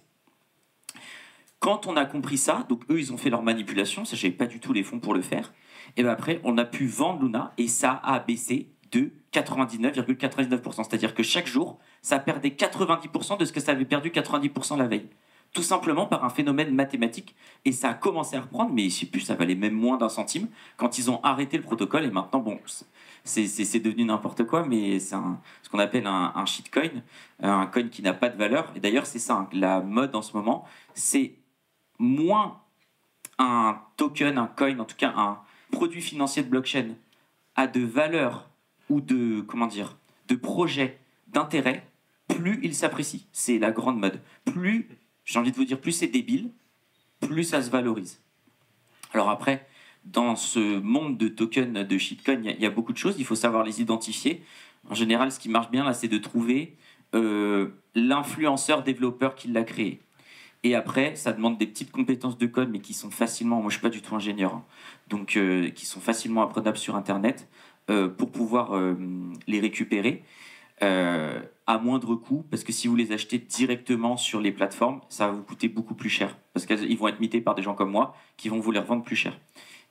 Quand on a compris ça, donc eux ils ont fait leur manipulation, ça j'avais pas du tout les fonds pour le faire, et bien après on a pu vendre Luna et ça a baissé de 99,99%, c'est-à-dire que chaque jour ça perdait 90% de ce que ça avait perdu 90% la veille. tout simplement par un phénomène mathématique. Et ça a commencé à reprendre, mais je sais plus, ça valait même moins d'un centime quand ils ont arrêté le protocole. Et maintenant, bon, c'est devenu n'importe quoi, mais c'est ce qu'on appelle un shitcoin, un coin qui n'a pas de valeur. Et d'ailleurs, c'est ça, hein, la mode en ce moment, c'est moins un token, un coin, en tout cas un produit financier de blockchain a de valeur ou de, comment dire, de projet, d'intérêt, plus il s'apprécie. C'est la grande mode. Plus, j'ai envie de vous dire, plus c'est débile, plus ça se valorise. Alors après, dans ce monde de tokens, de shitcoins, il y a beaucoup de choses, il faut savoir les identifier. En général, ce qui marche bien, là, c'est de trouver l'influenceur développeur qui l'a créé. Et après, ça demande des petites compétences de code, mais qui sont facilement, moi je ne suis pas du tout ingénieur, hein, donc qui sont facilement apprenables sur Internet pour pouvoir les récupérer à moindre coût, parce que si vous les achetez directement sur les plateformes, ça va vous coûter beaucoup plus cher, parce qu'ils vont être mités par des gens comme moi qui vont vous les revendre plus cher.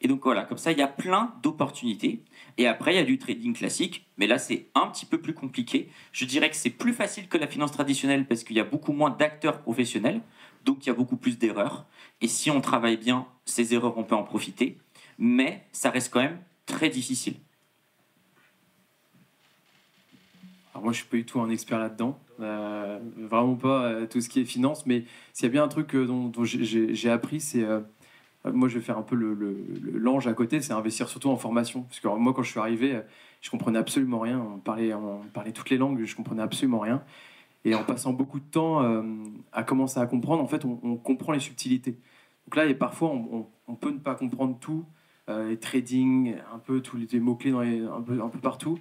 Et donc voilà, comme ça, il y a plein d'opportunités. Et après, il y a du trading classique, mais là, c'est un petit peu plus compliqué. Je dirais que c'est plus facile que la finance traditionnelle parce qu'il y a beaucoup moins d'acteurs professionnels, donc il y a beaucoup plus d'erreurs. Et si on travaille bien, ces erreurs, on peut en profiter. Mais ça reste quand même très difficile. Alors moi, je suis pas du tout un expert là-dedans, vraiment pas tout ce qui est finance, mais s'il y a bien un truc dont j'ai appris, c'est moi, je vais faire un peu l'ange à côté, c'est investir surtout en formation. Parce que moi, quand je suis arrivé, je comprenais absolument rien. On parlait toutes les langues, je comprenais absolument rien. Et en passant beaucoup de temps à commencer à comprendre, en fait, on comprend les subtilités. Donc là, et parfois, on peut ne pas comprendre tout, les trading, un peu tous les mots-clés un peu partout.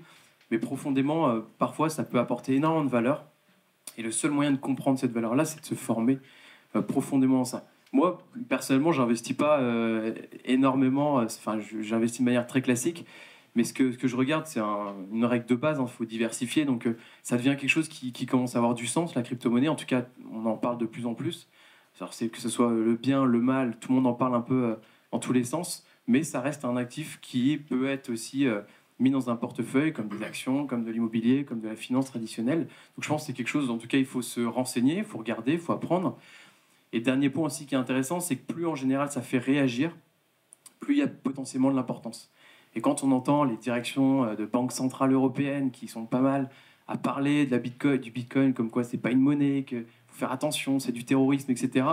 Mais profondément, parfois, ça peut apporter énormément de valeur. Et le seul moyen de comprendre cette valeur-là, c'est de se former profondément en ça. Moi, personnellement, j'investis pas énormément. Enfin, j'investis de manière très classique. Mais ce que je regarde, c'est une règle de base. Il faut diversifier. Donc, ça devient quelque chose qui commence à avoir du sens, la crypto-monnaie. En tout cas, on en parle de plus en plus. Alors, c'est que ce soit le bien, le mal, tout le monde en parle un peu dans tous les sens. Mais ça reste un actif qui peut être aussi mis dans un portefeuille, comme des actions, comme de l'immobilier, comme de la finance traditionnelle. Donc, je pense que c'est quelque chose, en tout cas, il faut se renseigner, il faut regarder, il faut apprendre. Et dernier point aussi qui est intéressant, c'est que plus en général ça fait réagir, plus il y a potentiellement de l'importance. Et quand on entend les directions de banques centrales européennes qui sont pas mal à parler de du Bitcoin comme quoi c'est pas une monnaie, qu'il faut faire attention, c'est du terrorisme, etc.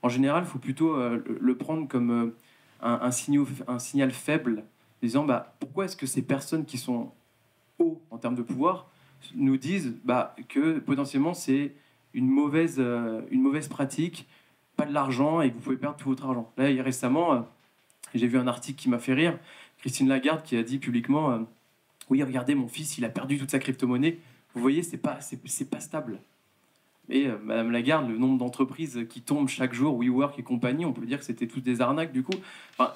En général, il faut plutôt le prendre comme un signal faible, disant pourquoi est-ce que ces personnes qui sont hauts en termes de pouvoir nous disent que potentiellement c'est une mauvaise pratique, pas de l'argent et que vous pouvez perdre tout votre argent. Là, récemment, j'ai vu un article qui m'a fait rire. Christine Lagarde qui a dit publiquement oui, regardez, mon fils, il a perdu toute sa crypto-monnaie. Vous voyez, c'est pas stable. Et Madame Lagarde, le nombre d'entreprises qui tombent chaque jour, WeWork et compagnie, on peut dire que c'était toutes des arnaques du coup. Enfin,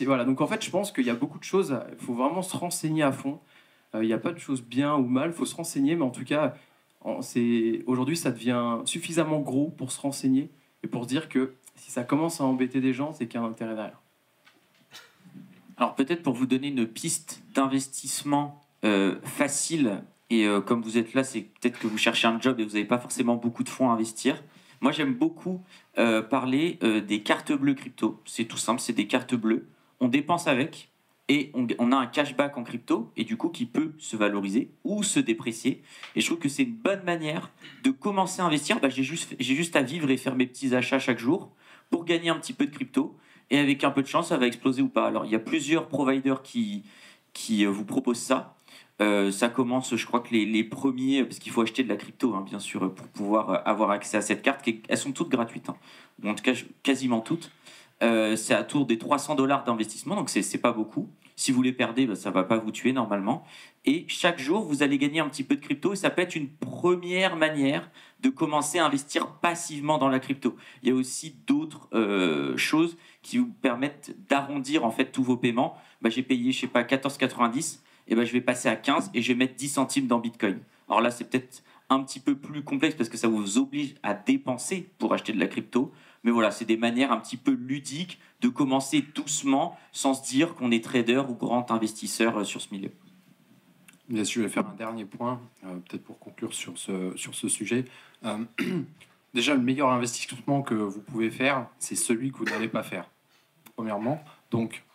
voilà. Donc en fait, je pense qu'il y a beaucoup de choses. Il faut vraiment se renseigner à fond. Il n'y a pas de choses bien ou mal. Il faut se renseigner, mais en tout cas, aujourd'hui, ça devient suffisamment gros pour se renseigner et pour se dire que si ça commence à embêter des gens, c'est qu'il y a un intérêt derrière. Alors peut-être pour vous donner une piste d'investissement facile, et comme vous êtes là, c'est peut-être que vous cherchez un job et vous n'avez pas forcément beaucoup de fonds à investir. Moi, j'aime beaucoup parler des cartes bleues crypto. C'est tout simple, c'est des cartes bleues. On dépense avec et on a un cashback en crypto et du coup qui peut se valoriser ou se déprécier. Et je trouve que c'est une bonne manière de commencer à investir. J'ai juste à vivre et faire mes petits achats chaque jour pour gagner un petit peu de crypto. Et avec un peu de chance, ça va exploser ou pas. Alors, il y a plusieurs providers qui vous proposent ça. Ça commence, je crois que les premiers, parce qu'il faut acheter de la crypto, hein, bien sûr, pour pouvoir avoir accès à cette carte. Elles sont toutes gratuites, hein. En tout cas, quasiment toutes. C'est à tour des $300 d'investissement, donc c'est pas beaucoup. Si vous les perdez, ça va pas vous tuer normalement. Et chaque jour, vous allez gagner un petit peu de crypto et ça peut être une première manière de commencer à investir passivement dans la crypto. Il y a aussi d'autres choses qui vous permettent d'arrondir en fait tous vos paiements. J'ai payé, je sais pas, 14,90, et je vais passer à 15 et je vais mettre 10 centimes dans Bitcoin. Alors là, c'est peut-être un petit peu plus complexe parce que ça vous oblige à dépenser pour acheter de la crypto. Mais voilà, c'est des manières un petit peu ludiques de commencer doucement sans se dire qu'on est trader ou grand investisseur sur ce milieu. Bien sûr, je vais faire un dernier point, peut-être pour conclure sur ce sujet. Déjà, le meilleur investissement que vous pouvez faire, c'est celui que vous n'allez pas faire. Premièrement, donc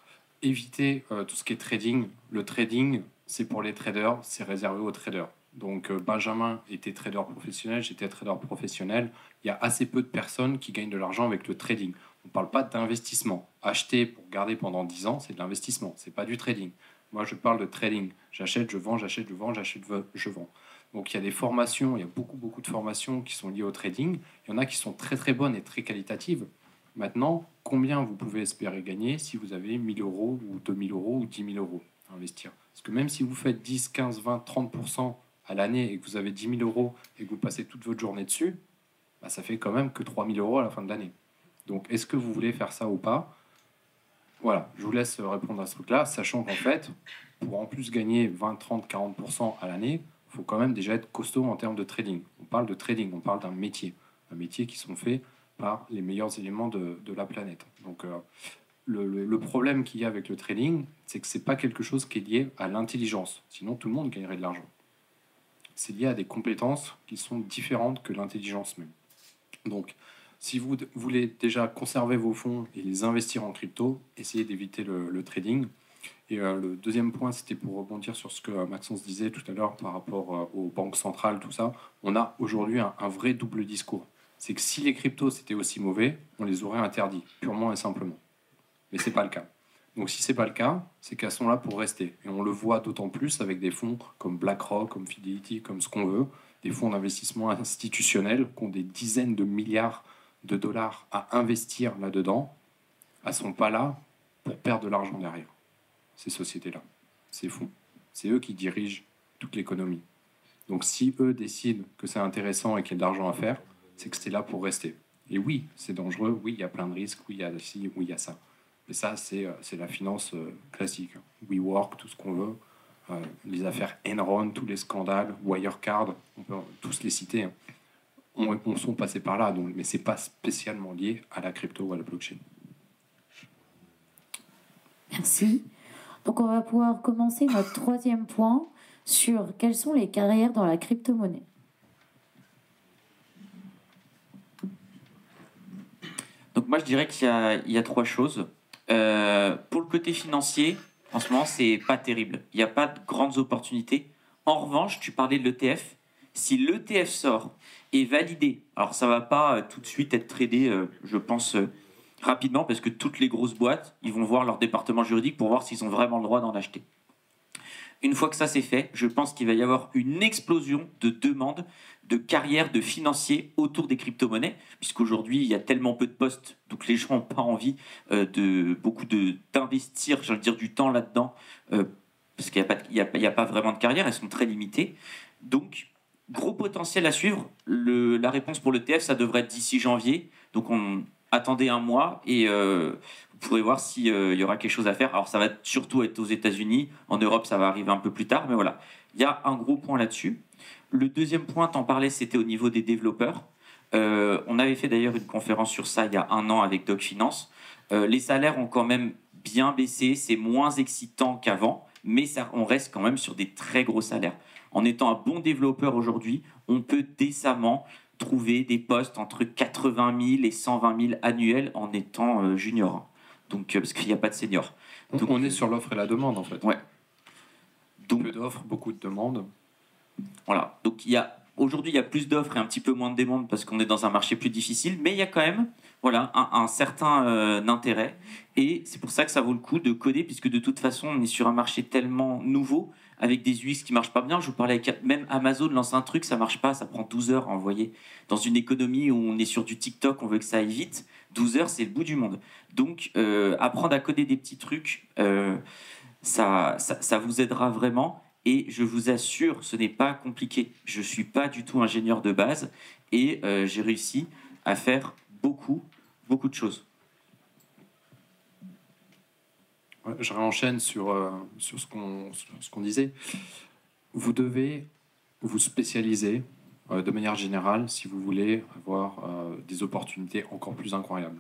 évitez tout ce qui est trading. Le trading, c'est pour les traders, c'est réservé aux traders. Donc Benjamin était trader professionnel, j'étais trader professionnel. Il y a assez peu de personnes qui gagnent de l'argent avec le trading. On ne parle pas d'investissement. Acheter pour garder pendant 10 ans, c'est de l'investissement, c'est pas du trading. Moi, je parle de trading. J'achète, je vends, j'achète, je vends, j'achète, je vends. Donc il y a des formations, il y a beaucoup de formations qui sont liées au trading. Il y en a qui sont très très bonnes et très qualitatives. Maintenant, combien vous pouvez espérer gagner si vous avez 1000 euros ou 2000 euros ou 10 000 euros à investir? Parce que même si vous faites 10, 15, 20, 30% à l'année et que vous avez 10 000 euros et que vous passez toute votre journée dessus, bah, ça fait quand même que 3 000 euros à la fin de l'année. Donc est-ce que vous voulez faire ça ou pas? Voilà, je vous laisse répondre à ce truc-là, sachant qu'en fait, pour en plus gagner 20, 30, 40% à l'année, il faut quand même déjà être costaud en termes de trading. On parle de trading, on parle d'un métier qui sont faits par les meilleurs éléments de la planète. Donc le problème qu'il y a avec le trading, c'est que ce n'est pas quelque chose qui est lié à l'intelligence. Sinon, tout le monde gagnerait de l'argent. C'est lié à des compétences qui sont différentes que l'intelligence même. Donc, si vous voulez déjà conserver vos fonds et les investir en crypto, essayez d'éviter le trading. Et le deuxième point, c'était pour rebondir sur ce que Maxence disait tout à l'heure par rapport aux banques centrales, tout ça. On a aujourd'hui un vrai double discours. C'est que si les cryptos c'était aussi mauvais, on les aurait interdits, purement et simplement. Mais ce n'est pas le cas. Donc si ce n'est pas le cas, c'est qu'elles sont là pour rester. Et on le voit d'autant plus avec des fonds comme BlackRock, comme Fidelity, comme ce qu'on veut, des fonds d'investissement institutionnels qui ont des dizaines de milliards de dollars à investir là-dedans. Elles ne sont pas là pour perdre de l'argent derrière, ces sociétés-là. C'est fou. C'est eux qui dirigent toute l'économie. Donc si eux décident que c'est intéressant et qu'il y a de l'argent à faire, c'est que c'est là pour rester. Et oui, c'est dangereux, oui, il y a plein de risques, oui, il y a ci, oui, il y a ça. Mais ça, c'est la finance classique. WeWork, tout ce qu'on veut. Les affaires Enron, tous les scandales, Wirecard, on peut tous les citer. On sont passés par là, donc, mais ce n'est pas spécialement lié à la crypto ou à la blockchain. Merci. Donc on va pouvoir commencer notre troisième point sur quelles sont les carrières dans la crypto-monnaie. Donc moi je dirais qu'il y a trois choses. Pour le côté financier, en ce moment c'est pas terrible. Il n'y a pas de grandes opportunités. En revanche, tu parlais de l'ETF. Si l'ETF sort et validé, alors ça va pas tout de suite être tradé, je pense, rapidement, parce que toutes les grosses boîtes, ils vont voir leur département juridique pour voir s'ils ont vraiment le droit d'en acheter. Une fois que ça c'est fait, je pense qu'il va y avoir une explosion de demandes de carrières de financiers autour des crypto-monnaies, puisqu'aujourd'hui il y a tellement peu de postes, donc les gens n'ont pas envie d'investir, j'ai envie de dire, du temps là-dedans, parce qu'il n'y a pas vraiment de carrière, elles sont très limitées. Donc, gros potentiel à suivre. La réponse pour l'ETF, ça devrait être d'ici janvier. Donc, attendez un mois et vous pourrez voir s'il y aura quelque chose à faire. Alors, ça va surtout être aux États-Unis. En Europe, ça va arriver un peu plus tard. Mais voilà, il y a un gros point là-dessus. Le deuxième point, t'en parlais, c'était au niveau des développeurs. On avait fait d'ailleurs une conférence sur ça il y a un an avec Doc Finance. Les salaires ont quand même bien baissé. C'est moins excitant qu'avant, mais on reste quand même sur des très gros salaires. En étant un bon développeur aujourd'hui, on peut décemment trouver des postes entre 80 000 et 120 000 annuels en étant junior. Donc, parce qu'il n'y a pas de senior. Donc, on est sur l'offre et la demande, en fait. Ouais. Donc, peu d'offres, beaucoup de demandes. Voilà. Donc, aujourd'hui, il y a plus d'offres et un petit peu moins de demandes parce qu'on est dans un marché plus difficile, mais il y a quand même un certain intérêt. Et c'est pour ça que ça vaut le coup de coder, puisque de toute façon, on est sur un marché tellement nouveau, avec des UX qui ne marchent pas bien. Je vous parlais avec même Amazon lance un truc, ça ne marche pas, ça prend 12 heures à envoyer. Dans une économie où on est sur du TikTok, on veut que ça aille vite, 12 heures, c'est le bout du monde. Donc, apprendre à coder des petits trucs, ça vous aidera vraiment. Et je vous assure, ce n'est pas compliqué. Je ne suis pas du tout ingénieur de base et j'ai réussi à faire beaucoup de choses. Je réenchaîne sur ce qu'on disait. Vous devez vous spécialiser de manière générale si vous voulez avoir des opportunités encore plus incroyables.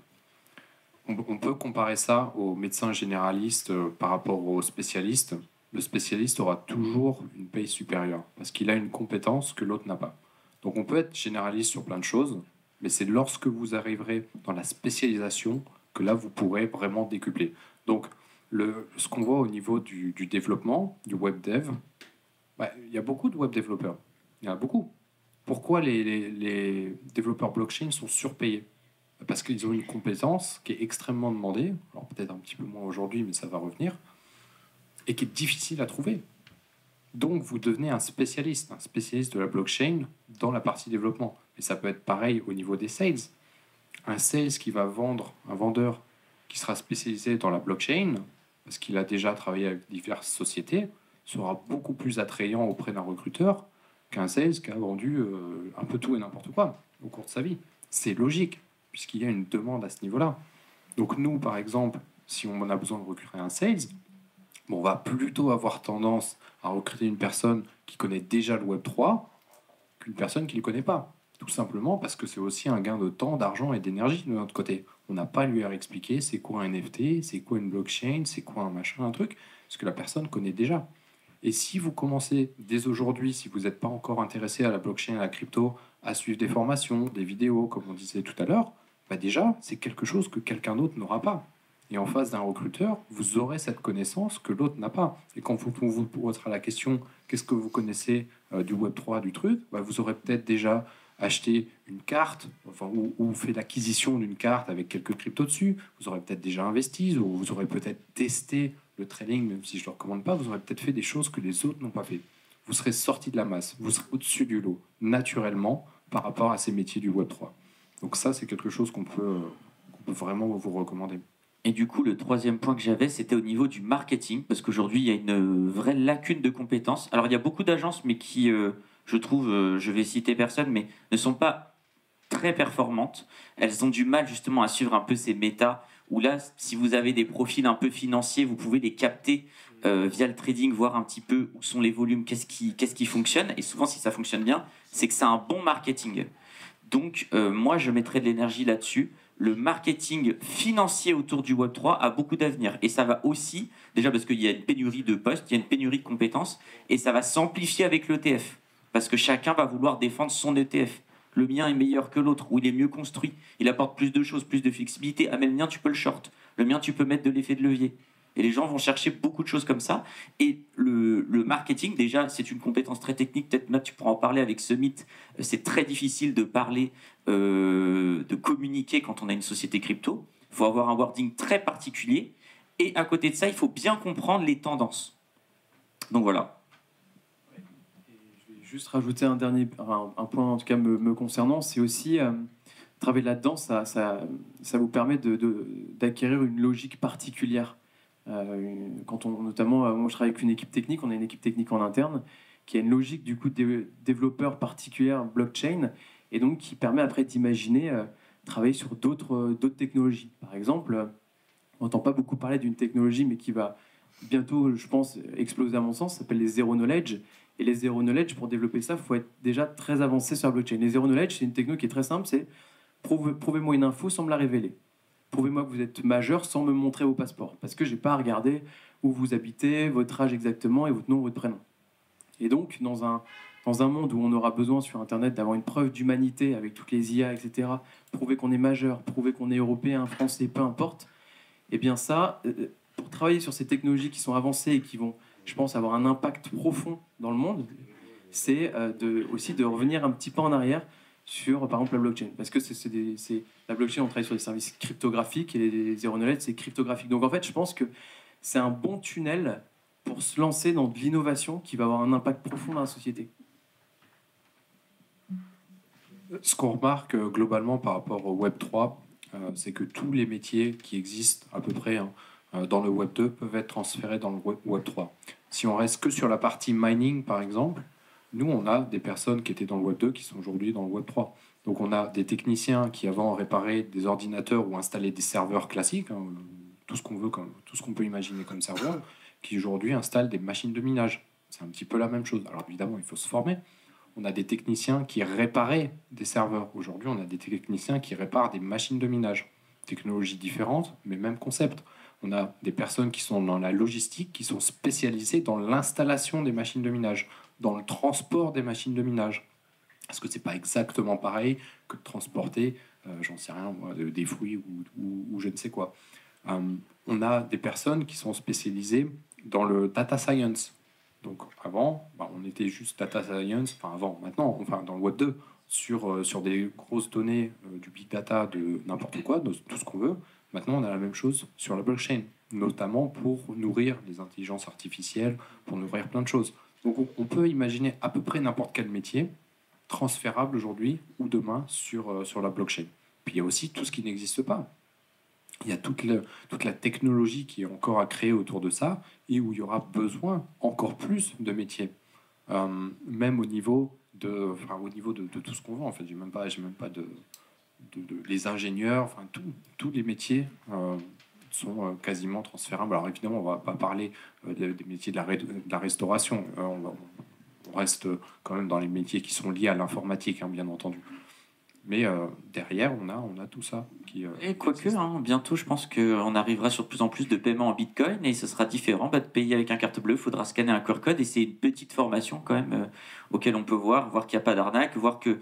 On peut comparer ça aux médecins généralistes par rapport aux spécialistes. Le spécialiste aura toujours une paye supérieure parce qu'il a une compétence que l'autre n'a pas. Donc on peut être généraliste sur plein de choses, Mais c'est lorsque vous arriverez dans la spécialisation que là, vous pourrez vraiment décupler. Donc, ce qu'on voit au niveau du développement, du web dev, il y a beaucoup de web développeurs. Il y en a beaucoup. Pourquoi les développeurs blockchain sont surpayés? Parce qu'ils ont une compétence qui est extrêmement demandée, alors peut-être un petit peu moins aujourd'hui, mais ça va revenir, et qui est difficile à trouver. Donc vous devenez un spécialiste de la blockchain dans la partie développement. Et ça peut être pareil au niveau des sales. Un sales qui va vendre, un vendeur qui sera spécialisé dans la blockchain, parce qu'il a déjà travaillé avec diverses sociétés, sera beaucoup plus attrayant auprès d'un recruteur qu'un sales qui a vendu un peu tout et n'importe quoi au cours de sa vie. C'est logique, puisqu'il y a une demande à ce niveau-là. Donc nous, par exemple, si on a besoin de recruter un sales, on va plutôt avoir tendance à recruter une personne qui connaît déjà le Web3 qu'une personne qui ne le connaît pas. Tout simplement parce que c'est aussi un gain de temps, d'argent et d'énergie de notre côté. On n'a pas à lui expliquer c'est quoi un NFT, c'est quoi une blockchain, c'est quoi un machin, un truc, parce que la personne connaît déjà. Et si vous commencez dès aujourd'hui, si vous n'êtes pas encore intéressé à la blockchain, à la crypto, à suivre des formations, des vidéos, comme on disait tout à l'heure, déjà, c'est quelque chose que quelqu'un d'autre n'aura pas. Et en face d'un recruteur, vous aurez cette connaissance que l'autre n'a pas. Et quand on vous posera la question, qu'est-ce que vous connaissez du Web3, du truc, vous aurez peut-être déjà acheté une carte, ou fait l'acquisition d'une carte avec quelques cryptos dessus, vous aurez peut-être déjà investi, ou vous aurez peut-être testé le trading, même si je ne le recommande pas, vous aurez peut-être fait des choses que les autres n'ont pas fait. Vous serez sorti de la masse, vous serez au-dessus du lot, naturellement, par rapport à ces métiers du Web3. Donc ça, c'est quelque chose qu'on peut vraiment vous recommander. Et du coup, le troisième point que j'avais, c'était au niveau du marketing, parce qu'aujourd'hui, il y a une vraie lacune de compétences. Alors, il y a beaucoup d'agences, mais qui, je trouve, je vais citer personne, mais ne sont pas très performantes. Elles ont du mal justement à suivre un peu ces méta, où là, si vous avez des profils un peu financiers, vous pouvez les capter via le trading, voir un petit peu où sont les volumes, qu'est-ce qui fonctionne. Et souvent, si ça fonctionne bien, c'est que c'est un bon marketing. Donc, moi, je mettrais de l'énergie là-dessus. Le marketing financier autour du Web3 a beaucoup d'avenir. Et ça va aussi, déjà parce qu'il y a une pénurie de postes, il y a une pénurie de compétences, et ça va s'amplifier avec l'ETF. Parce que chacun va vouloir défendre son ETF. Le mien est meilleur que l'autre, ou il est mieux construit. Il apporte plus de choses, plus de flexibilité. Ah, mais le mien, tu peux le short. Le mien, tu peux mettre de l'effet de levier. Et les gens vont chercher beaucoup de choses comme ça. Et le marketing, déjà, c'est une compétence très technique. Peut-être, Matt, tu pourras en parler avec Summit. C'est très difficile de parler, de communiquer quand on a une société crypto. Il faut avoir un wording très particulier. Et à côté de ça, il faut bien comprendre les tendances. Donc voilà. Je vais juste rajouter un point, en tout cas me concernant. C'est aussi, travailler là-dedans, ça vous permet d'acquérir une logique particulière. Notamment, moi je travaille avec une équipe technique, on a une équipe technique en interne qui a une logique du coup de développeur particulière blockchain et donc qui permet après d'imaginer travailler sur d'autres technologies. Par exemple, on n'entend pas beaucoup parler d'une technologie mais qui va bientôt, je pense, exploser à mon sens, ça s'appelle les Zero Knowledge. Et les Zero Knowledge, pour développer ça, il faut être déjà très avancé sur la blockchain. Les Zero Knowledge, c'est une techno qui est très simple, c'est prouvez-moi une info sans me la révéler. Prouvez-moi que vous êtes majeur sans me montrer vos passeports, parce que je n'ai pas à regarder où vous habitez, votre âge exactement et votre nom, votre prénom. Et donc, dans un monde où on aura besoin sur Internet d'avoir une preuve d'humanité avec toutes les IA, etc., prouver qu'on est majeur, prouver qu'on est européen, français, peu importe, eh bien ça, pour travailler sur ces technologies qui sont avancées et qui vont, je pense, avoir un impact profond dans le monde, c'est aussi de revenir un petit peu en arrière sur, par exemple, la blockchain. Parce que la blockchain, on travaille sur des services cryptographiques et les Zero Knowledge, c'est cryptographique. Donc, en fait, je pense que c'est un bon tunnel pour se lancer dans de l'innovation qui va avoir un impact profond dans la société. Ce qu'on remarque globalement par rapport au Web3, c'est que tous les métiers qui existent à peu près dans le Web2 peuvent être transférés dans le Web3. Si on reste que sur la partie mining, par exemple, nous, on a des personnes qui étaient dans le Web 2 qui sont aujourd'hui dans le Web 3. Donc, on a des techniciens qui avant réparaient des ordinateurs ou installaient des serveurs classiques, tout ce qu'on peut imaginer comme serveur, qui aujourd'hui installent des machines de minage. C'est un petit peu la même chose. Alors, évidemment, il faut se former. On a des techniciens qui réparaient des serveurs. Aujourd'hui, on a des techniciens qui réparent des machines de minage. Technologies différentes, mais même concept. On a des personnes qui sont dans la logistique, qui sont spécialisées dans l'installation des machines de minage, dans le transport des machines de minage. Parce que c'est pas exactement pareil que de transporter, j'en sais rien, moi, des fruits ou je ne sais quoi. On a des personnes qui sont spécialisées dans le data science. Donc avant, on était juste data science, enfin avant, maintenant, enfin dans le Web 2, sur des grosses données, du big data, de n'importe quoi, de tout ce qu'on veut. Maintenant, on a la même chose sur la blockchain, notamment pour nourrir les intelligences artificielles, pour nourrir plein de choses. Donc on peut imaginer à peu près n'importe quel métier transférable aujourd'hui ou demain sur la blockchain. Puis il y a aussi tout ce qui n'existe pas. Il y a toute la technologie qui est encore à créer autour de ça et où il y aura besoin encore plus de métiers. Même au niveau de tout ce qu'on vend. En fait, j'ai même pas les ingénieurs, enfin tous les métiers sont quasiment transférables. Alors évidemment, on va pas parler des métiers de la restauration. On reste quand même dans les métiers qui sont liés à l'informatique, hein, bien entendu. Mais derrière, on a tout ça qui. Et quoique, bientôt, je pense qu'on arrivera sur de plus en plus de paiements en Bitcoin et ce sera différent. De payer avec un carte bleue, il faudra scanner un QR code et c'est une petite formation quand même auquel on peut voir qu'il n'y a pas d'arnaque, voir que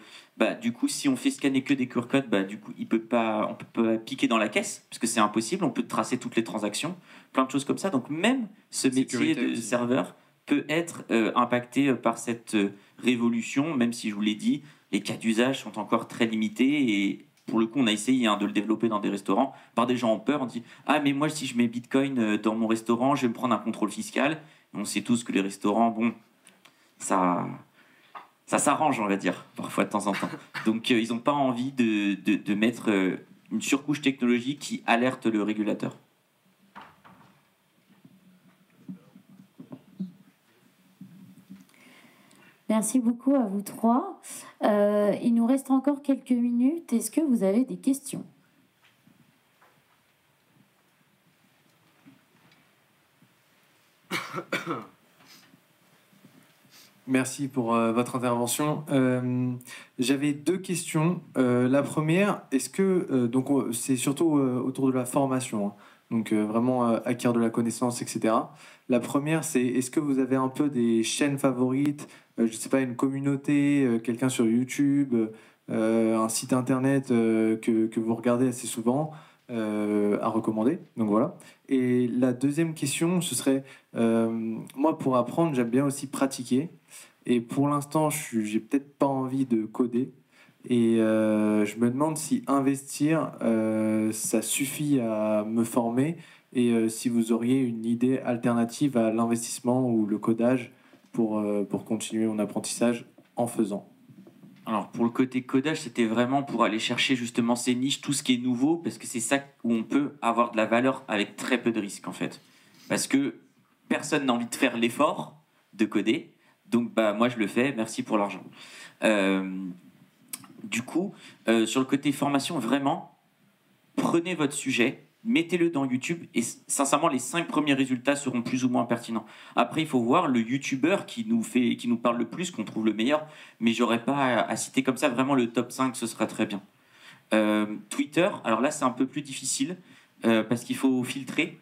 du coup, si on fait scanner que des QR codes, du coup, on peut pas piquer dans la caisse parce que c'est impossible. On peut tracer toutes les transactions, plein de choses comme ça. Donc même ce métier de serveur peut être impacté par cette révolution, même si je vous l'ai dit, les cas d'usage sont encore très limités et pour le coup, on a essayé de le développer dans des restaurants. Par des gens en peur, on dit « Ah, mais moi, si je mets Bitcoin dans mon restaurant, je vais me prendre un contrôle fiscal. » On sait tous que les restaurants, ça s'arrange, on va dire, parfois de temps en temps. Donc, ils n'ont pas envie de mettre une surcouche technologique qui alerte le régulateur. Merci beaucoup à vous trois. Il nous reste encore quelques minutes. Est-ce que vous avez des questions ? Merci pour votre intervention. J'avais deux questions. La première, est-ce que donc c'est surtout autour de la formation, hein, donc vraiment acquérir de la connaissance, etc. La première, c'est est-ce que vous avez un peu des chaînes favorites, je ne sais pas, une communauté, quelqu'un sur YouTube, un site internet que vous regardez assez souvent à recommander. Donc voilà. Et la deuxième question, ce serait moi pour apprendre, j'aime bien aussi pratiquer. Et pour l'instant, j'ai peut-être pas envie de coder. Et je me demande si investir, ça suffit à me former. Et si vous auriez une idée alternative à l'investissement ou le codage pour continuer mon apprentissage en faisant. Alors pour le côté codage, c'était vraiment pour aller chercher justement ces niches, tout ce qui est nouveau, parce que c'est ça où on peut avoir de la valeur avec très peu de risques en fait. Parce que personne n'a envie de faire l'effort de coder. Donc moi je le fais, merci pour l'argent. Du coup, sur le côté formation, vraiment, prenez votre sujet, mettez-le dans YouTube et sincèrement, les 5 premiers résultats seront plus ou moins pertinents. Après, il faut voir le YouTuber qui nous parle le plus, qu'on trouve le meilleur, mais j'aurais pas à citer comme ça, vraiment le top 5, ce sera très bien. Twitter, alors là c'est un peu plus difficile parce qu'il faut filtrer,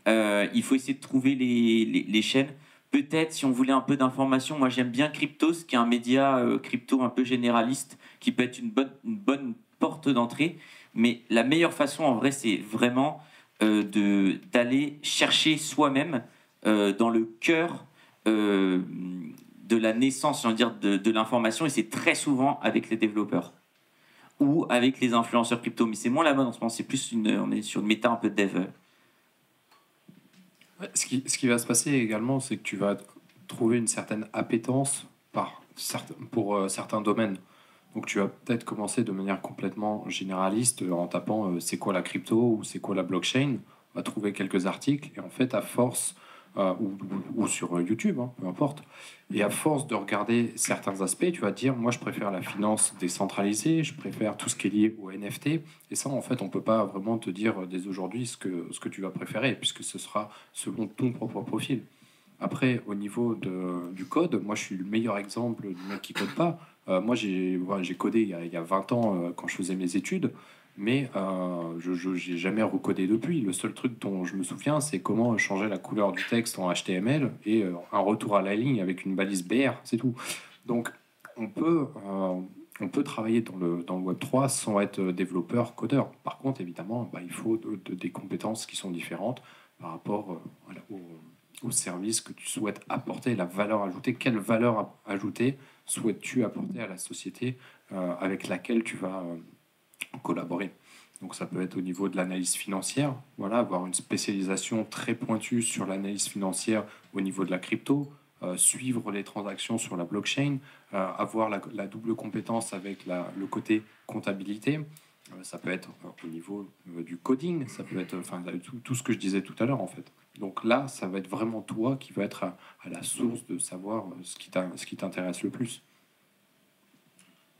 il faut essayer de trouver les chaînes. Peut-être, si on voulait un peu d'informations, moi j'aime bien Cryptos, qui est un média crypto un peu généraliste, qui peut être une bonne porte d'entrée. Mais la meilleure façon, en vrai, c'est vraiment d'aller chercher soi-même dans le cœur de la naissance, j'ai envie de dire, de l'information. Et c'est très souvent avec les développeurs ou avec les influenceurs crypto. Mais c'est moins la mode en ce moment, c'est plus on est sur une méta un peu de dev. Ce qui va se passer également, c'est que tu vas trouver une certaine appétence pour certains domaines. Donc tu vas peut-être commencer de manière complètement généraliste en tapant c'est quoi la crypto ou c'est quoi la blockchain. On va trouver quelques articles et en fait à force, ou sur YouTube, hein, peu importe, et à force de regarder certains aspects, tu vas te dire moi je préfère la finance décentralisée, je préfère tout ce qui est lié au NFT. Et ça en fait on peut pas vraiment te dire dès aujourd'hui ce que tu vas préférer puisque ce sera selon ton propre profil. Après, au niveau du code, moi je suis le meilleur exemple du mec qui code pas. Moi j'ai codé il y a 20 ans quand je faisais mes études, mais je n'ai jamais recodé depuis. Le seul truc dont je me souviens, c'est comment changer la couleur du texte en HTML et un retour à la ligne avec une balise BR, c'est tout. Donc on peut travailler dans le Web3 sans être développeur, codeur. Par contre, évidemment, il faut des compétences qui sont différentes par rapport au service que tu souhaites apporter, la valeur ajoutée. Quelle valeur ajoutée souhaites-tu apporter à la société avec laquelle tu vas collaborer? Donc ça peut être au niveau de l'analyse financière, voilà, avoir une spécialisation très pointue sur l'analyse financière au niveau de la crypto, suivre les transactions sur la blockchain, avoir la double compétence avec le côté comptabilité. Ça peut être au niveau du coding, ça peut être tout ce que je disais tout à l'heure en fait. Donc là, ça va être vraiment toi qui va être à la source de savoir ce qui t'intéresse le plus.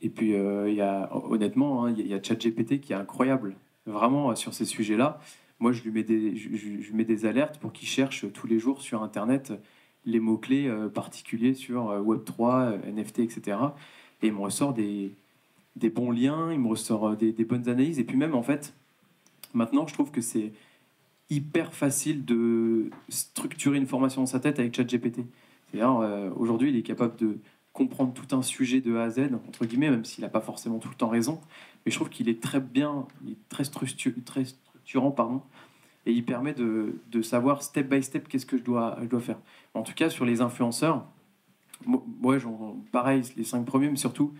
Et puis, honnêtement, il y a ChatGPT qui est incroyable, vraiment, sur ces sujets-là. Moi, je lui mets des alertes pour qu'il cherche tous les jours sur Internet les mots-clés particuliers sur Web3, NFT, etc. Et il me ressort des bons liens, il me ressort des bonnes analyses. Et puis même, en fait, maintenant, je trouve que c'est hyper facile de structurer une formation dans sa tête avec ChatGPT. C'est-à-dire, aujourd'hui, il est capable de comprendre tout un sujet de A à Z, entre guillemets, même s'il n'a pas forcément tout le temps raison. Mais je trouve qu'il est très bien, il est très structurant, pardon, et il permet de savoir step by step qu'est-ce que je dois faire. En tout cas, sur les influenceurs, pareil, les 5 premiers, mais surtout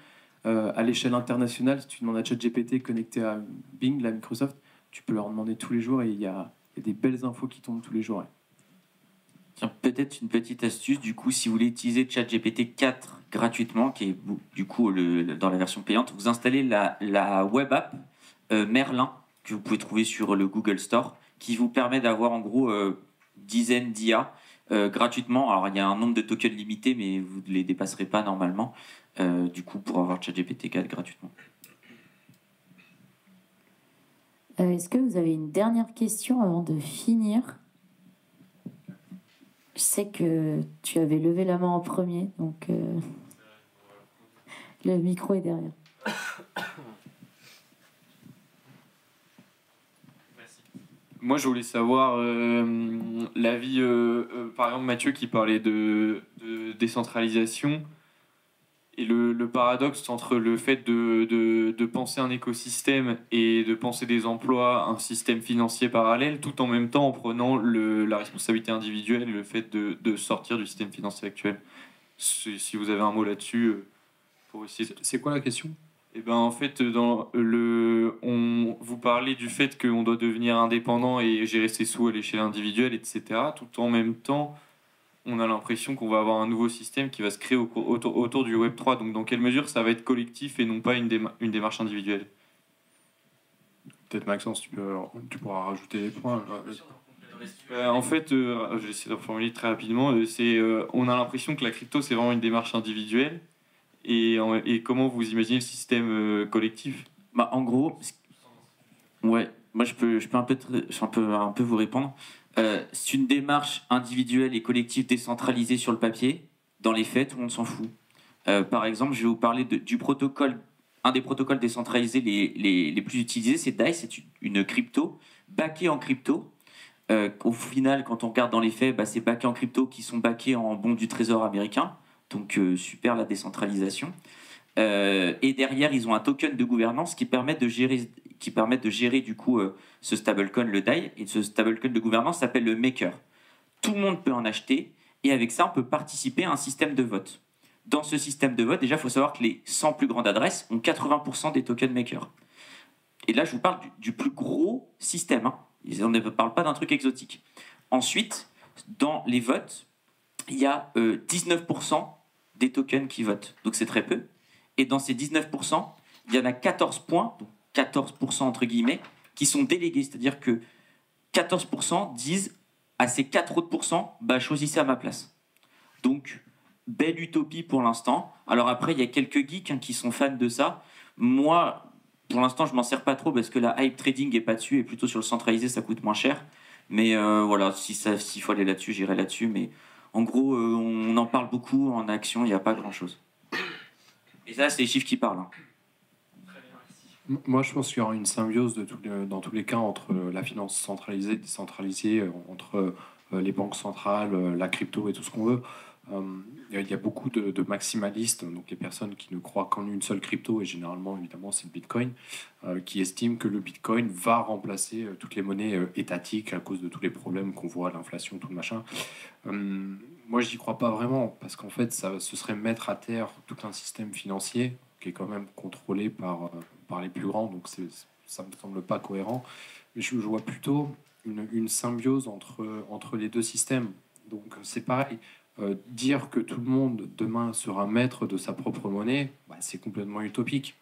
à l'échelle internationale, si tu demandes à ChatGPT connecté à Bing, la Microsoft, tu peux leur demander tous les jours et il y a des belles infos qui tombent tous les jours. Ouais. Tiens, peut-être une petite astuce, du coup, si vous voulez utiliser ChatGPT 4 gratuitement, qui est du coup dans la version payante, vous installez la web app Merlin, que vous pouvez trouver sur le Google Store, qui vous permet d'avoir en gros dizaines d'IA gratuitement. Alors il y a un nombre de tokens limité, mais vous ne les dépasserez pas normalement, du coup, pour avoir ChatGPT 4 gratuitement. Est-ce que vous avez une dernière question avant de finir? Je sais que tu avais levé la main en premier, donc le micro est derrière. Moi, je voulais savoir l'avis, par exemple, Mathieu qui parlait de décentralisation et le paradoxe entre le fait de penser un écosystème et de penser des emplois, un système financier parallèle, tout en même temps en prenant la responsabilité individuelle et le fait de sortir du système financier actuel. Si vous avez un mot là-dessus, pour essayer. C'est quoi la question? Eh ben, en fait, vous parlez du fait qu'on doit devenir indépendant et gérer ses sous à l'échelle individuelle, etc. Tout en même temps, on a l'impression qu'on va avoir un nouveau système qui va se créer autour du Web3. Donc, dans quelle mesure ça va être collectif et non pas une démarche individuelle? Peut-être Maxence, tu pourras rajouter des points. En fait, je vais essayer de reformuler très rapidement. On a l'impression que la crypto, c'est vraiment une démarche individuelle. Et comment vous imaginez le système collectif? En gros, ouais, moi je peux un peu vous répondre. C'est une démarche individuelle et collective décentralisée sur le papier. Dans les faits, tout le monde s'en fout. Par exemple, je vais vous parler du protocole. Un des protocoles décentralisés les plus utilisés, c'est DAI. C'est une crypto backée en crypto. Au final, quand on regarde dans les faits, c'est backé en crypto qui sont backés en bons du trésor américain. Donc super la décentralisation. Et derrière, ils ont un token de gouvernance qui permet de gérer du coup ce stablecoin, le DAI. Et ce stablecoin de gouvernance s'appelle le Maker. Tout le monde peut en acheter et avec ça, on peut participer à un système de vote. Dans ce système de vote, déjà, il faut savoir que les 100 plus grandes adresses ont 80% des tokens Maker. Et là, je vous parle du plus gros système. Hein. On ne parle pas d'un truc exotique. Ensuite, dans les votes, il y a 19% des tokens qui votent. Donc c'est très peu. Et dans ces 19%, il y en a 14 points, donc 14% entre guillemets, qui sont délégués. C'est-à-dire que 14% disent à ces 4 autres pourcents, choisissez à ma place. Donc, belle utopie pour l'instant. Alors après, il y a quelques geeks qui sont fans de ça. Moi, pour l'instant, je m'en sers pas trop parce que la hype trading est pas dessus et plutôt sur le centralisé, ça coûte moins cher. Mais voilà, s'il faut aller là-dessus, j'irai là-dessus. Mais en gros, on en parle beaucoup, en action, il n'y a pas grand-chose. Et ça, c'est les chiffres qui parlent. Hein. Moi, je pense qu'il y aura une symbiose dans tous les cas entre la finance centralisée et décentralisée, entre les banques centrales, la crypto et tout ce qu'on veut. Il y a beaucoup de maximalistes, donc les personnes qui ne croient qu'en une seule crypto, et généralement, évidemment, c'est le Bitcoin, qui estiment que le Bitcoin va remplacer toutes les monnaies étatiques à cause de tous les problèmes qu'on voit, l'inflation, tout le machin. Moi, je n'y crois pas vraiment, parce qu'en fait, ce serait mettre à terre tout un système financier qui est quand même contrôlé par les plus grands, donc ça ne me semble pas cohérent. Mais je vois plutôt une symbiose entre les deux systèmes. Donc c'est pareil. Dire que tout le monde demain sera maître de sa propre monnaie, c'est complètement utopique.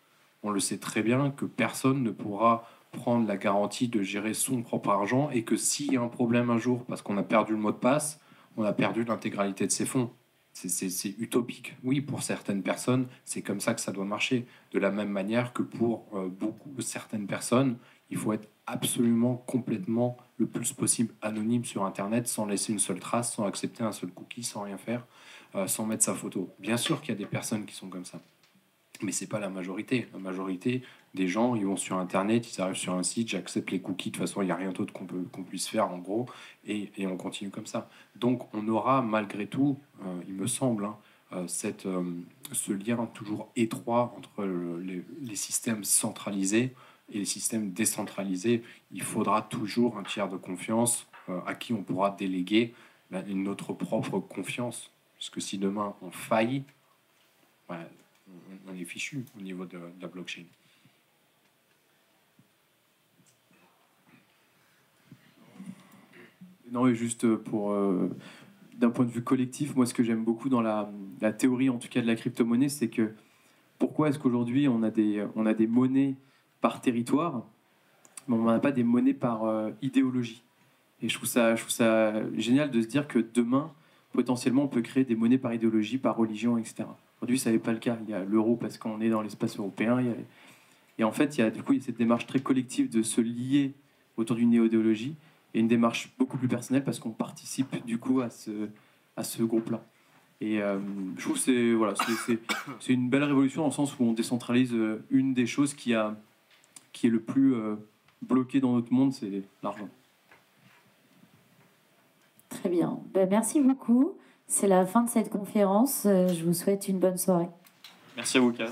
On le sait très bien que personne ne pourra prendre la garantie de gérer son propre argent et que s'il y a un problème un jour parce qu'on a perdu le mot de passe, on a perdu l'intégralité de ses fonds. C'est utopique. Oui, pour certaines personnes, c'est comme ça que ça doit marcher. De la même manière que pour certaines personnes, il faut être absolument, complètement, le plus possible anonyme sur Internet, sans laisser une seule trace, sans accepter un seul cookie, sans rien faire, sans mettre sa photo. Bien sûr qu'il y a des personnes qui sont comme ça, mais c'est pas la majorité. La majorité des gens, ils vont sur Internet, ils arrivent sur un site, j'accepte les cookies, de toute façon, il n'y a rien d'autre qu'on puisse faire, en gros, et on continue comme ça. Donc, on aura, malgré tout, il me semble, ce lien toujours étroit entre les systèmes centralisés et les systèmes décentralisés. Il faudra toujours un tiers de confiance à qui on pourra déléguer notre propre confiance. Parce que si demain on faillit, on est fichu au niveau de la blockchain. Non, et juste pour d'un point de vue collectif, moi ce que j'aime beaucoup dans la théorie en tout cas de la crypto-monnaie, c'est que pourquoi est-ce qu'aujourd'hui on a des monnaies par territoire, mais on n'a pas des monnaies par idéologie. Et je trouve ça génial de se dire que demain, potentiellement, on peut créer des monnaies par idéologie, par religion, etc. Aujourd'hui, ça n'est pas le cas. Il y a l'euro parce qu'on est dans l'espace européen. Et en fait, il y a cette démarche très collective de se lier autour d'une idéologie et une démarche beaucoup plus personnelle parce qu'on participe du coup à ce groupe-là. Et je trouve que c'est une belle révolution dans le sens où on décentralise une des choses qui est le plus bloqué dans notre monde, c'est l'argent. Très bien. Merci beaucoup. C'est la fin de cette conférence. Je vous souhaite une bonne soirée. Merci à vous, Cass.